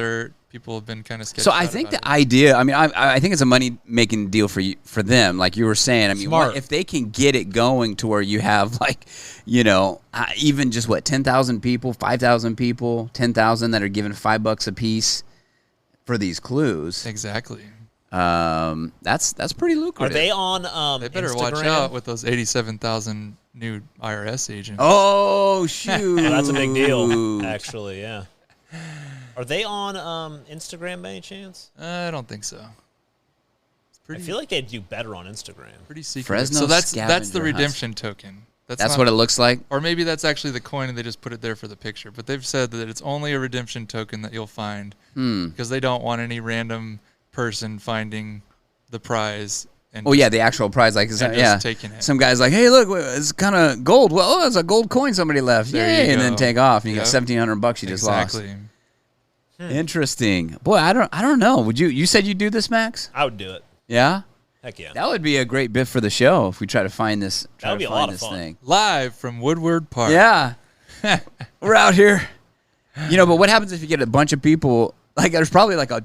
[SPEAKER 4] people have been kind of sketched.
[SPEAKER 3] So I think the idea. I mean, I think it's a money making deal for them. Like you were saying. I mean, if they can get it going to where you have even just 10,000 people, 5,000 people, 10,000 that are given $5 a piece for these clues.
[SPEAKER 4] Exactly.
[SPEAKER 3] That's pretty lucrative.
[SPEAKER 2] Are they on
[SPEAKER 4] they better
[SPEAKER 2] Instagram?
[SPEAKER 4] watch out with those 87,000 new IRS agents.
[SPEAKER 3] Oh, shoot.
[SPEAKER 2] That's a big deal, actually, yeah. Are they on Instagram by any chance?
[SPEAKER 4] I don't think so.
[SPEAKER 2] I feel like they'd do better on Instagram.
[SPEAKER 4] Pretty secret.
[SPEAKER 3] Fresno
[SPEAKER 4] so that's the redemption token.
[SPEAKER 3] That's what it looks like?
[SPEAKER 4] Or maybe that's actually the coin and they just put it there for the picture. But they've said that it's only a redemption token that you'll find because they don't want any random person finding the prize. And
[SPEAKER 3] the actual prize,
[SPEAKER 4] taking it.
[SPEAKER 3] Some guy's like, hey, look, it's kind of gold. Well, it's a gold coin somebody left. Yay, and then take off, and you got $1,700 you just lost. Interesting, boy. I don't know. Would you? You said you'd do this, Max?
[SPEAKER 2] I would do it.
[SPEAKER 3] Yeah.
[SPEAKER 2] Heck yeah.
[SPEAKER 3] That would be a great bit for the show if we try to find this.
[SPEAKER 2] That would be a lot of fun.
[SPEAKER 4] Live from Woodward Park.
[SPEAKER 3] Yeah, we're out here. But what happens if you get a bunch of people? Like, there's probably like a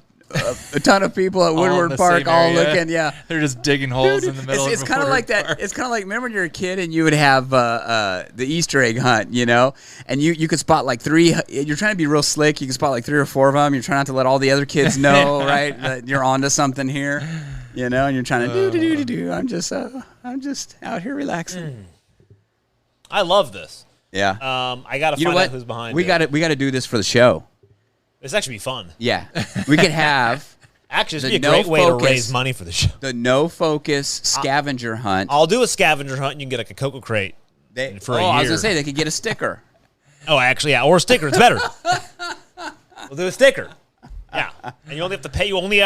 [SPEAKER 3] ton of people at Woodward Park all looking. Yeah,
[SPEAKER 4] they're just digging holes in the middle.
[SPEAKER 3] It's kind of like that. Park. It's kind of like, remember when you were a kid and you would have the Easter egg hunt, and you could spot like 3. You're trying to be real slick. You can spot like 3 or 4 of them. You're trying not to let all the other kids know, right, that you're onto something here. You know, and you're trying to do. I'm just out here relaxing.
[SPEAKER 2] I love this.
[SPEAKER 3] Yeah.
[SPEAKER 2] I got to find out who's behind it.
[SPEAKER 3] We got to do this for the show.
[SPEAKER 2] This actually be fun.
[SPEAKER 3] Yeah. We could have.
[SPEAKER 2] Actually, this would be a great way to raise money for the show.
[SPEAKER 3] The no focus scavenger hunt.
[SPEAKER 2] I'll do a scavenger hunt, and you can get like a Cocoa Crate for a year.
[SPEAKER 3] I was gonna say they could get a sticker.
[SPEAKER 2] Oh, actually, yeah, or a sticker. It's better. We'll do a sticker. Yeah, and you only have to pay. You only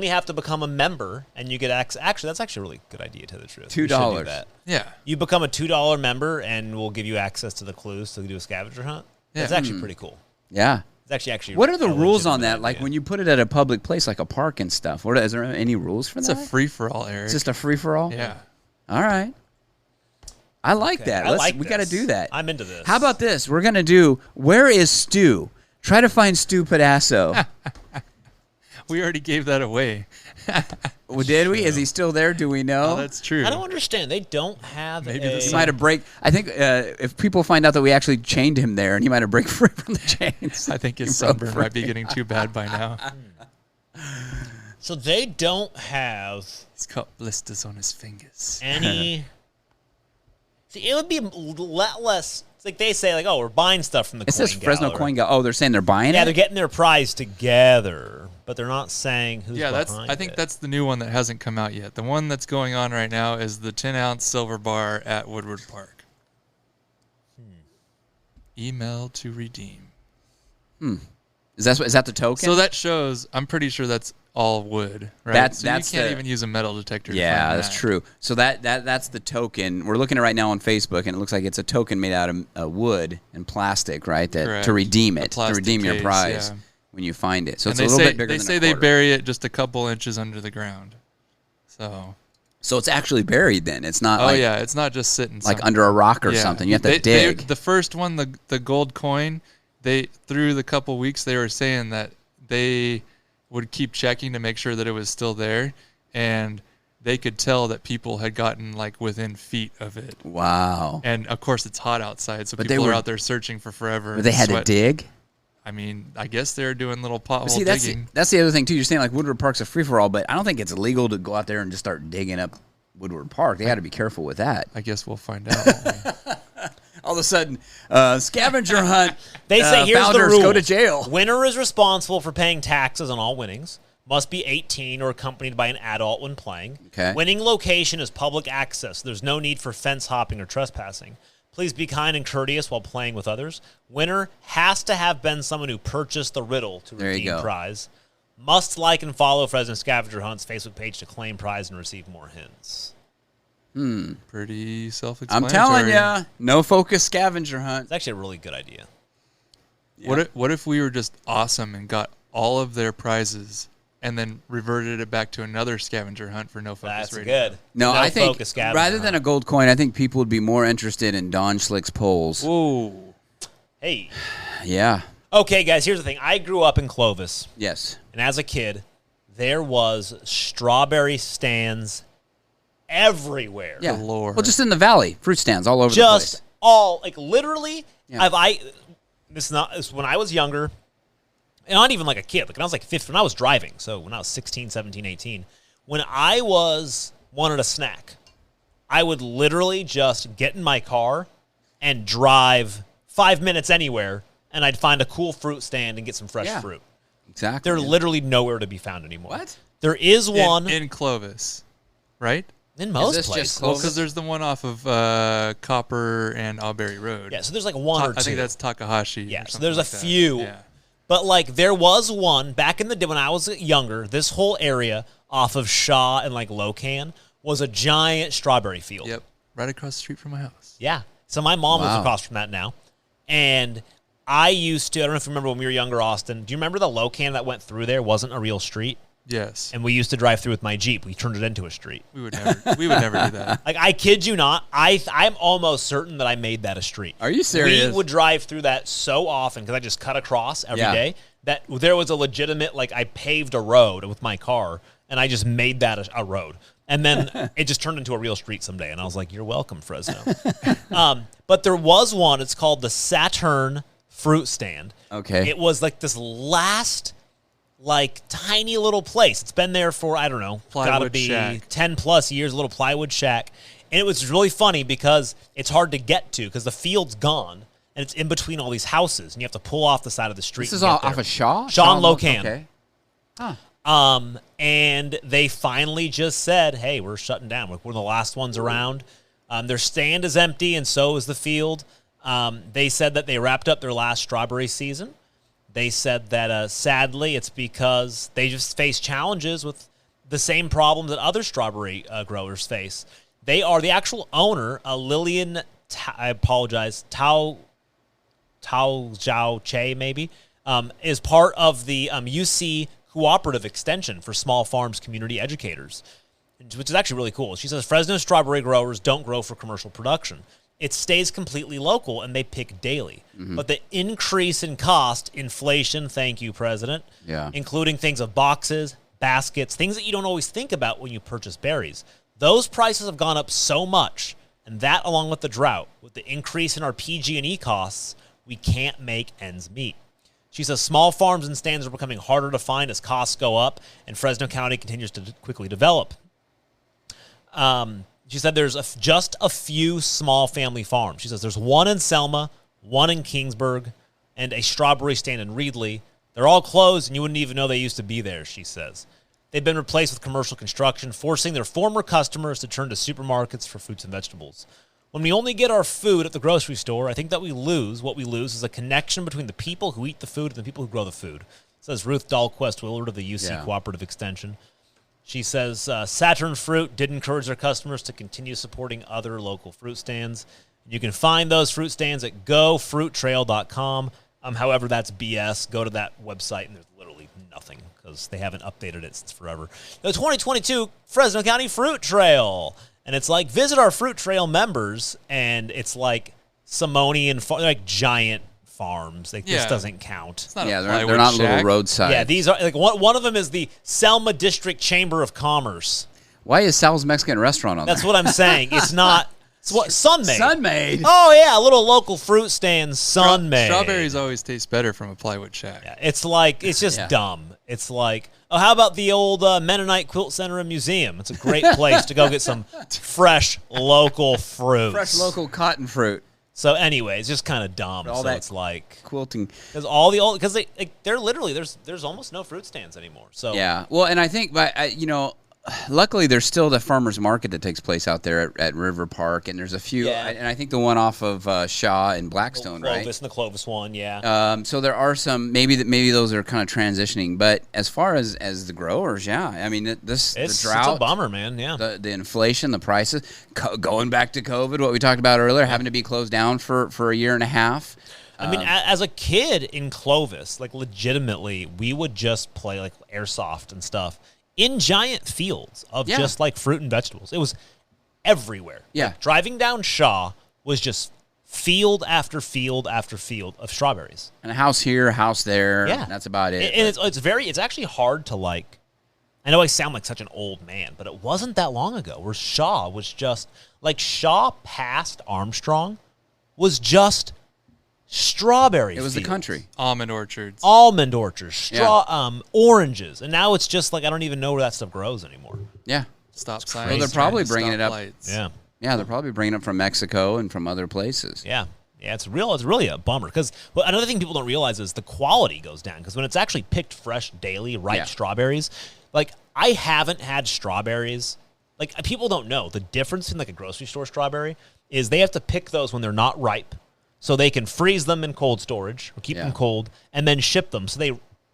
[SPEAKER 2] have to become a member, and you get access. Actually, that's actually a really good idea. To the truth,
[SPEAKER 3] $2.
[SPEAKER 2] Yeah, you become a $2 member, and we'll give you access to the clues to do a scavenger hunt. Yeah. That's actually pretty cool.
[SPEAKER 3] Yeah.
[SPEAKER 2] Actually
[SPEAKER 3] what are the rules on that? Like when you put it at a public place, like a park and stuff. Is there any rules for that?
[SPEAKER 4] It's a free for all, Eric.
[SPEAKER 3] It's just a free for all.
[SPEAKER 4] Yeah.
[SPEAKER 3] All right. I like that. We got to do that.
[SPEAKER 2] I'm into this.
[SPEAKER 3] How about this? We're gonna do. Where is Stu? Try to find Stu Pidasso.
[SPEAKER 4] We already gave that away.
[SPEAKER 3] Well, did we? Is he still there? Do we know?
[SPEAKER 4] Oh, that's true.
[SPEAKER 2] I don't understand. They don't have
[SPEAKER 3] He might have break. I think if people find out that we actually chained him there, and he might have break free from the chains.
[SPEAKER 4] I think his sunburn might be getting too bad by now.
[SPEAKER 2] So they don't have.
[SPEAKER 4] He's got blisters on his fingers.
[SPEAKER 2] Any. See, it would be a lot less. It's like they say, like, oh, we're buying stuff from the coin
[SPEAKER 3] says Fresno Coin Gallery. Oh, they're saying they're buying it?
[SPEAKER 2] Yeah, they're getting their prize together, but they're not saying who's behind it.
[SPEAKER 4] I think that's the new one that hasn't come out yet. The one that's going on right now is the 10-ounce silver bar at Woodward Park. Email to redeem.
[SPEAKER 3] Is that the token?
[SPEAKER 4] So that shows, I'm pretty sure that's all wood, right? You can't even use a metal detector.
[SPEAKER 3] Yeah, that's true. So that's the token. We're looking at it right now on Facebook, and it looks like it's a token made out of wood and plastic, right? To redeem it, to redeem your prize when you find it. So it's a little bit bigger than a quarter.
[SPEAKER 4] They say they bury it just a couple inches under the ground.
[SPEAKER 3] So it's actually buried then. It's not
[SPEAKER 4] it's not just sitting
[SPEAKER 3] like under a rock or something. You have to dig.
[SPEAKER 4] The first one, the gold coin, through the couple weeks they were saying that they would keep checking to make sure that it was still there, and they could tell that people had gotten like within feet of it.
[SPEAKER 3] Wow.
[SPEAKER 4] And of course it's hot outside, so people are out there searching for forever.
[SPEAKER 3] But they had to dig?
[SPEAKER 4] I mean, I guess they're doing little pothole digging.
[SPEAKER 3] That's the other thing too. You're saying like Woodward Park's a free-for-all, but I don't think it's illegal to go out there and just start digging up Woodward Park. They had to be careful with that.
[SPEAKER 4] I guess we'll find out.
[SPEAKER 3] All of a sudden, scavenger hunt.
[SPEAKER 2] They say here's the rule:
[SPEAKER 3] go to jail.
[SPEAKER 2] Winner is responsible for paying taxes on all winnings. Must be 18 or accompanied by an adult when playing.
[SPEAKER 3] Okay.
[SPEAKER 2] Winning location is public access. There's no need for fence hopping or trespassing. Please be kind and courteous while playing with others. Winner has to have been someone who purchased the riddle to redeem prize. Must like and follow Fresno Scavenger Hunt's Facebook page to claim prize and receive more hints.
[SPEAKER 4] Pretty self-explanatory.
[SPEAKER 3] I'm telling you, no focus scavenger hunt.
[SPEAKER 2] It's actually a really good idea.
[SPEAKER 4] Yeah. What if we were just awesome and got all of their prizes and then reverted it back to another scavenger hunt for no focus rating?
[SPEAKER 2] That's good.
[SPEAKER 3] No, I think rather than a gold coin, I think people would be more interested in Don Schlick's polls.
[SPEAKER 2] Whoa. Hey.
[SPEAKER 3] Yeah.
[SPEAKER 2] Okay, guys, here's the thing. I grew up in Clovis.
[SPEAKER 3] Yes.
[SPEAKER 2] And as a kid, there was strawberry stands everywhere.
[SPEAKER 3] Yeah. Well, just in the valley, fruit stands all over the place.
[SPEAKER 2] Just all, like literally, this is when I was younger, and not even like a kid, like when I was like 15, when I was driving, so when I was 16, 17, 18, when I wanted a snack, I would literally just get in my car and drive 5 minutes anywhere, and I'd find a cool fruit stand and get some fresh fruit.
[SPEAKER 3] Exactly.
[SPEAKER 2] They're literally nowhere to be found anymore.
[SPEAKER 3] What?
[SPEAKER 2] There is one.
[SPEAKER 4] In Clovis, right?
[SPEAKER 2] In most places.
[SPEAKER 4] Well, because there's the one off of Copper and Auberry Road.
[SPEAKER 2] Yeah, so there's like one or two.
[SPEAKER 4] I think that's Takahashi.
[SPEAKER 2] Yeah, so there's a few. Yeah. But like there was one back in the day when I was younger, this whole area off of Shaw and like Locan was a giant strawberry field.
[SPEAKER 4] Yep, right across the street from my house.
[SPEAKER 2] Yeah. So my mom lives across from that now. And I used to, I don't know if you remember when we were younger, Austin, do you remember the Locan that went through there wasn't a real street?
[SPEAKER 4] Yes.
[SPEAKER 2] And we used to drive through with my Jeep. We turned it into a street.
[SPEAKER 4] We would never do that.
[SPEAKER 2] Like, I kid you not, I'm almost certain that I made that a street.
[SPEAKER 3] Are you serious?
[SPEAKER 2] We would drive through that so often because I just cut across every day that there was a legitimate, like, I paved a road with my car, and I just made that a road. And then it just turned into a real street someday, and I was like, you're welcome, Fresno. But there was one. It's called the Saturn Fruit Stand.
[SPEAKER 3] Okay.
[SPEAKER 2] It was like this last like tiny little place. It's been there for, I don't know, gotta be
[SPEAKER 4] shack.
[SPEAKER 2] 10 plus years, a little plywood shack. And it was really funny because it's hard to get to because the field's gone and it's in between all these houses and you have to pull off the side of the street.
[SPEAKER 3] This is off of Shaw?
[SPEAKER 2] Shaw and Locan.
[SPEAKER 3] Okay. Huh.
[SPEAKER 2] And they finally just said, hey, we're shutting down. We're one of the last ones around. Their stand is empty and so is the field. They said that they wrapped up their last strawberry season. They said that, sadly, it's because they just face challenges with the same problems that other strawberry growers face. They are the actual owner, Lillian, I apologize, Tao Zhao Che, maybe, is part of the UC Cooperative Extension for Small Farms Community Educators, which is actually really cool. She says Fresno strawberry growers don't grow for commercial production. It stays completely local, and they pick daily. Mm-hmm. But the increase in cost, inflation, thank you, President, including things of boxes, baskets, things that you don't always think about when you purchase berries. Those prices have gone up so much, and that along with the drought, with the increase in our PG&E costs, we can't make ends meet. She says small farms and stands are becoming harder to find as costs go up, and Fresno County continues to quickly develop. She said there's just a few small family farms. She says there's one in Selma, one in Kingsburg, and a strawberry stand in Reedley. They're all closed, and you wouldn't even know they used to be there, she says. They've been replaced with commercial construction, forcing their former customers to turn to supermarkets for fruits and vegetables. When we only get our food at the grocery store, I think that we lose. What we lose is a connection between the people who eat the food and the people who grow the food, says Ruth Dahlquist Willard of the UC Cooperative Extension. She says Saturn Fruit did encourage their customers to continue supporting other local fruit stands. You can find those fruit stands at gofruittrail.com. However, that's BS. Go to that website, and there's literally nothing because they haven't updated it since forever. The 2022 Fresno County Fruit Trail. And it's like, visit our Fruit Trail members, and it's like Simonian, like giant farms. Like, this doesn't count.
[SPEAKER 3] They're not little roadside.
[SPEAKER 2] Yeah, these are like one of them is the Selma District Chamber of Commerce.
[SPEAKER 3] Why is Sal's Mexican Restaurant on
[SPEAKER 2] That's
[SPEAKER 3] there?
[SPEAKER 2] what I'm saying. It's not. It's what Sunmade.
[SPEAKER 3] Sunmade.
[SPEAKER 2] Oh yeah, a little local fruit stand, Sunmade.
[SPEAKER 4] Strawberries always taste better from a plywood shack.
[SPEAKER 2] Yeah, it's like it's just dumb. It's like, oh, how about the old Mennonite Quilt Center and Museum? It's a great place to go get some fresh local fruit,
[SPEAKER 3] fresh local cotton fruit.
[SPEAKER 2] So anyway, it's just kind of dumb.
[SPEAKER 3] All
[SPEAKER 2] so
[SPEAKER 3] that
[SPEAKER 2] it's like
[SPEAKER 3] quilting
[SPEAKER 2] because all the old because they're literally there's almost no fruit stands anymore. So
[SPEAKER 3] yeah, well, and I think luckily there's still the farmers market that takes place out there at River Park, and there's a few, and I think the one off of Shaw and Blackstone, right?
[SPEAKER 2] Clovis and the Clovis one, yeah.
[SPEAKER 3] So there are some maybe those are kind of transitioning, but as far as the growers, I mean the drought,
[SPEAKER 2] it's a bummer, man. Yeah,
[SPEAKER 3] the inflation, the prices, going back to COVID, what we talked about earlier, having to be closed down for a year and a half.
[SPEAKER 2] I mean, as a kid in Clovis, like legitimately, we would just play like airsoft and stuff in giant fields of just like fruit and vegetables. It was everywhere.
[SPEAKER 3] Yeah.
[SPEAKER 2] Like, driving down Shaw was just field after field after field of strawberries.
[SPEAKER 3] And a house here, a house there. Yeah. That's about it.
[SPEAKER 2] And it's actually hard to like, I know I sound like such an old man, but it wasn't that long ago where Shaw was just, like Shaw past Armstrong was just strawberry
[SPEAKER 3] It was
[SPEAKER 2] fields.
[SPEAKER 3] The country.
[SPEAKER 4] Almond orchards,
[SPEAKER 2] oranges, and now it's just like I don't even know where that stuff grows anymore.
[SPEAKER 3] Yeah,
[SPEAKER 4] stop signs.
[SPEAKER 3] Well, they're probably bringing it up.
[SPEAKER 4] Lights.
[SPEAKER 3] Yeah, they're probably bringing it up from Mexico and from other places.
[SPEAKER 2] Yeah, it's really a bummer because another thing people don't realize is the quality goes down because when it's actually picked fresh daily ripe strawberries, like I haven't had strawberries. Like people don't know the difference in like a grocery store strawberry is they have to pick those when they're not ripe. So they can freeze them in cold storage or keep them cold and then ship them. So they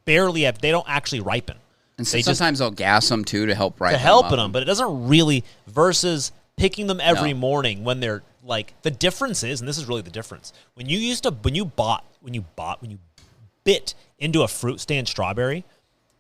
[SPEAKER 2] don't actually ripen.
[SPEAKER 3] And sometimes they'll gas them too to help ripen
[SPEAKER 2] them. But it doesn't really, versus picking them every morning when they're like, the difference is, and this is really the difference. When you bit into a fruit stand strawberry,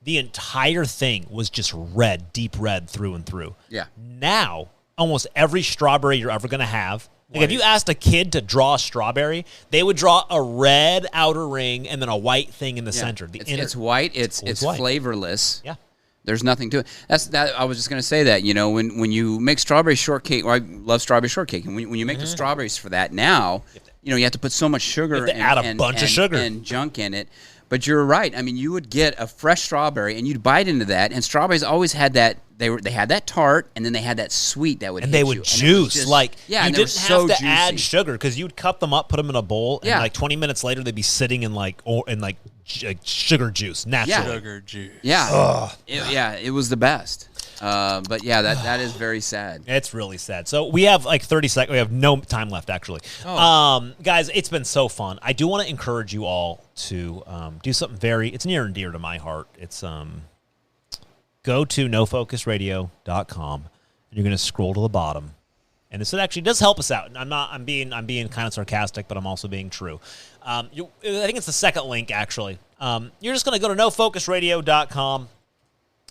[SPEAKER 2] the entire thing was just red, deep red through and through.
[SPEAKER 3] Yeah.
[SPEAKER 2] Now, almost every strawberry you're ever going to have, like if you asked a kid to draw a strawberry, they would draw a red outer ring and then a white thing in the center.
[SPEAKER 3] It's white. It's
[SPEAKER 2] white.
[SPEAKER 3] Flavorless.
[SPEAKER 2] Yeah.
[SPEAKER 3] There's nothing to it. I was just going to say that, when you make strawberry shortcake, I love strawberry shortcake, and when you make the strawberries for that now, you have to put so much sugar
[SPEAKER 2] add a bunch of sugar
[SPEAKER 3] and junk in it. But you're right. I mean, you would get a fresh strawberry, and you'd bite into that, and strawberries always had that. They had that tart, and then they had that sweet that would
[SPEAKER 2] and
[SPEAKER 3] hit
[SPEAKER 2] they would
[SPEAKER 3] you.
[SPEAKER 2] juice.
[SPEAKER 3] Just,
[SPEAKER 2] you didn't have to add sugar because you'd cut them up, put them in a bowl, and like 20 minutes later they'd be sitting in sugar juice, naturally.
[SPEAKER 4] Sugar juice.
[SPEAKER 3] Yeah, it was the best. But yeah, that is very sad.
[SPEAKER 2] It's really sad. So we have like 30 seconds. We have no time left, actually. Guys, it's been so fun. I do want to encourage you all to do something it's near and dear to my heart. It's go to nofocusradio.com, and you're going to scroll to the bottom. And this actually does help us out. And I'm being kind of sarcastic, but I'm also being true. I think it's the second link, actually. You're just going to go to nofocusradio.com.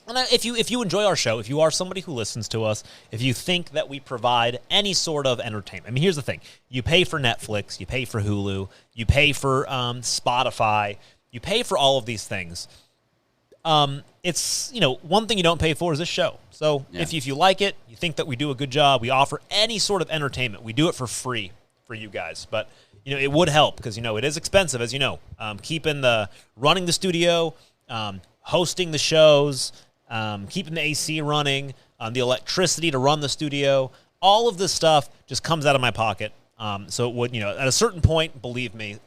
[SPEAKER 2] And if you enjoy our show, if you are somebody who listens to us, if you think that we provide any sort of entertainment, I mean, here's the thing. You pay for Netflix, you pay for Hulu, you pay for Spotify, you pay for all of these things. It's, one thing you don't pay for is this show. So if you like it, you think that we do a good job, we offer any sort of entertainment. We do it for free for you guys. But, it would help because, it is expensive, as you know. Running the studio, hosting the shows, keeping the AC running, the electricity to run the studio, all of this stuff just comes out of my pocket. So it would, at a certain point, believe me.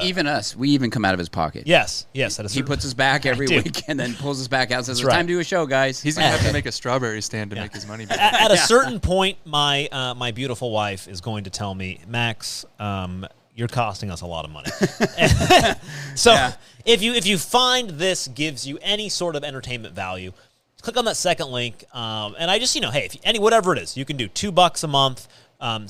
[SPEAKER 3] Even us, we even come out of his pocket.
[SPEAKER 2] Yes.
[SPEAKER 3] He puts us back every week and then pulls us back out and says, it's time to do a show, guys.
[SPEAKER 4] He's going to have to make a strawberry stand to make his money back.
[SPEAKER 2] At a certain point, my beautiful wife is going to tell me, Max, you're costing us a lot of money. If you find this gives you any sort of entertainment value, click on that second link. And I just, hey, whatever it is, you can do $2 a month,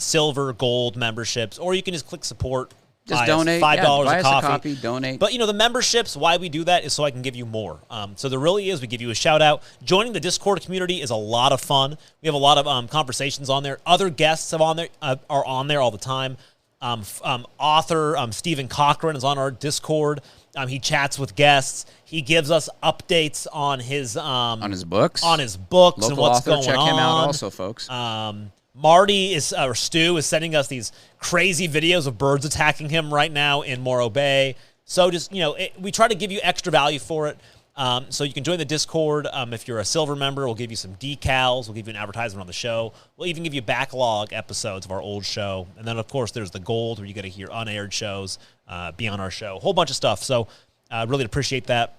[SPEAKER 2] silver, gold memberships, or you can just click support.
[SPEAKER 3] Just donate.
[SPEAKER 2] $5
[SPEAKER 3] buy
[SPEAKER 2] a
[SPEAKER 3] us
[SPEAKER 2] coffee.
[SPEAKER 3] a copy, donate.
[SPEAKER 2] But, the memberships, why we do that is so I can give you more. So there really is. We give you a shout-out. Joining the Discord community is a lot of fun. We have a lot of conversations on there. Other guests are on there all the time. Author Stephen Cochran is on our Discord. He chats with guests. He gives us updates on his
[SPEAKER 3] books.
[SPEAKER 2] On his books
[SPEAKER 3] Local
[SPEAKER 2] and what's
[SPEAKER 3] author,
[SPEAKER 2] going on.
[SPEAKER 3] Check him out also, folks.
[SPEAKER 2] Marty Stu is sending us these crazy videos of birds attacking him right now in Morro Bay. So just, we try to give you extra value for it. So you can join the Discord. If you're a silver member, we'll give you some decals. We'll give you an advertisement on the show. We'll even give you backlog episodes of our old show. And then, of course, there's the gold where you get to hear unaired shows, be on our show, a whole bunch of stuff. So really appreciate that.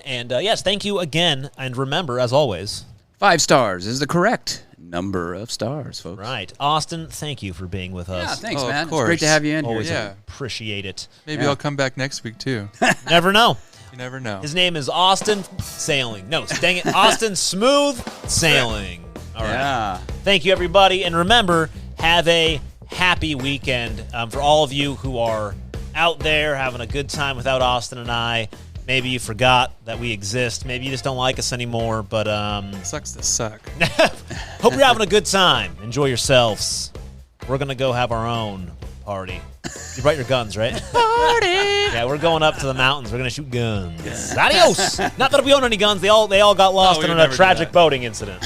[SPEAKER 2] And, yes, thank you again. And remember, as always,
[SPEAKER 3] 5 stars is the correct number of stars, folks.
[SPEAKER 2] Right. Austin, thank you for being with us.
[SPEAKER 3] Yeah, thanks,
[SPEAKER 4] of
[SPEAKER 3] man.
[SPEAKER 4] course.
[SPEAKER 3] It's great to have you in
[SPEAKER 2] Always
[SPEAKER 3] here.
[SPEAKER 2] appreciate it.
[SPEAKER 4] Maybe I'll come back next week, too.
[SPEAKER 2] Never know.
[SPEAKER 4] You never know.
[SPEAKER 2] His name is Austin Sailing. No, dang it. Austin Smooth Sailing. All right.
[SPEAKER 3] Yeah.
[SPEAKER 2] Thank you, everybody. And remember, have a happy weekend. For all of you who are out there having a good time without Austin and I, maybe you forgot that we exist. Maybe you just don't like us anymore. But
[SPEAKER 4] Sucks to suck.
[SPEAKER 2] hope you're having a good time. Enjoy yourselves. We're going to go have our own party. You brought your guns, right? Party! Yeah, we're going up to the mountains. We're going to shoot guns. Adios! Not that we own any guns. They all got lost in a tragic boating incident.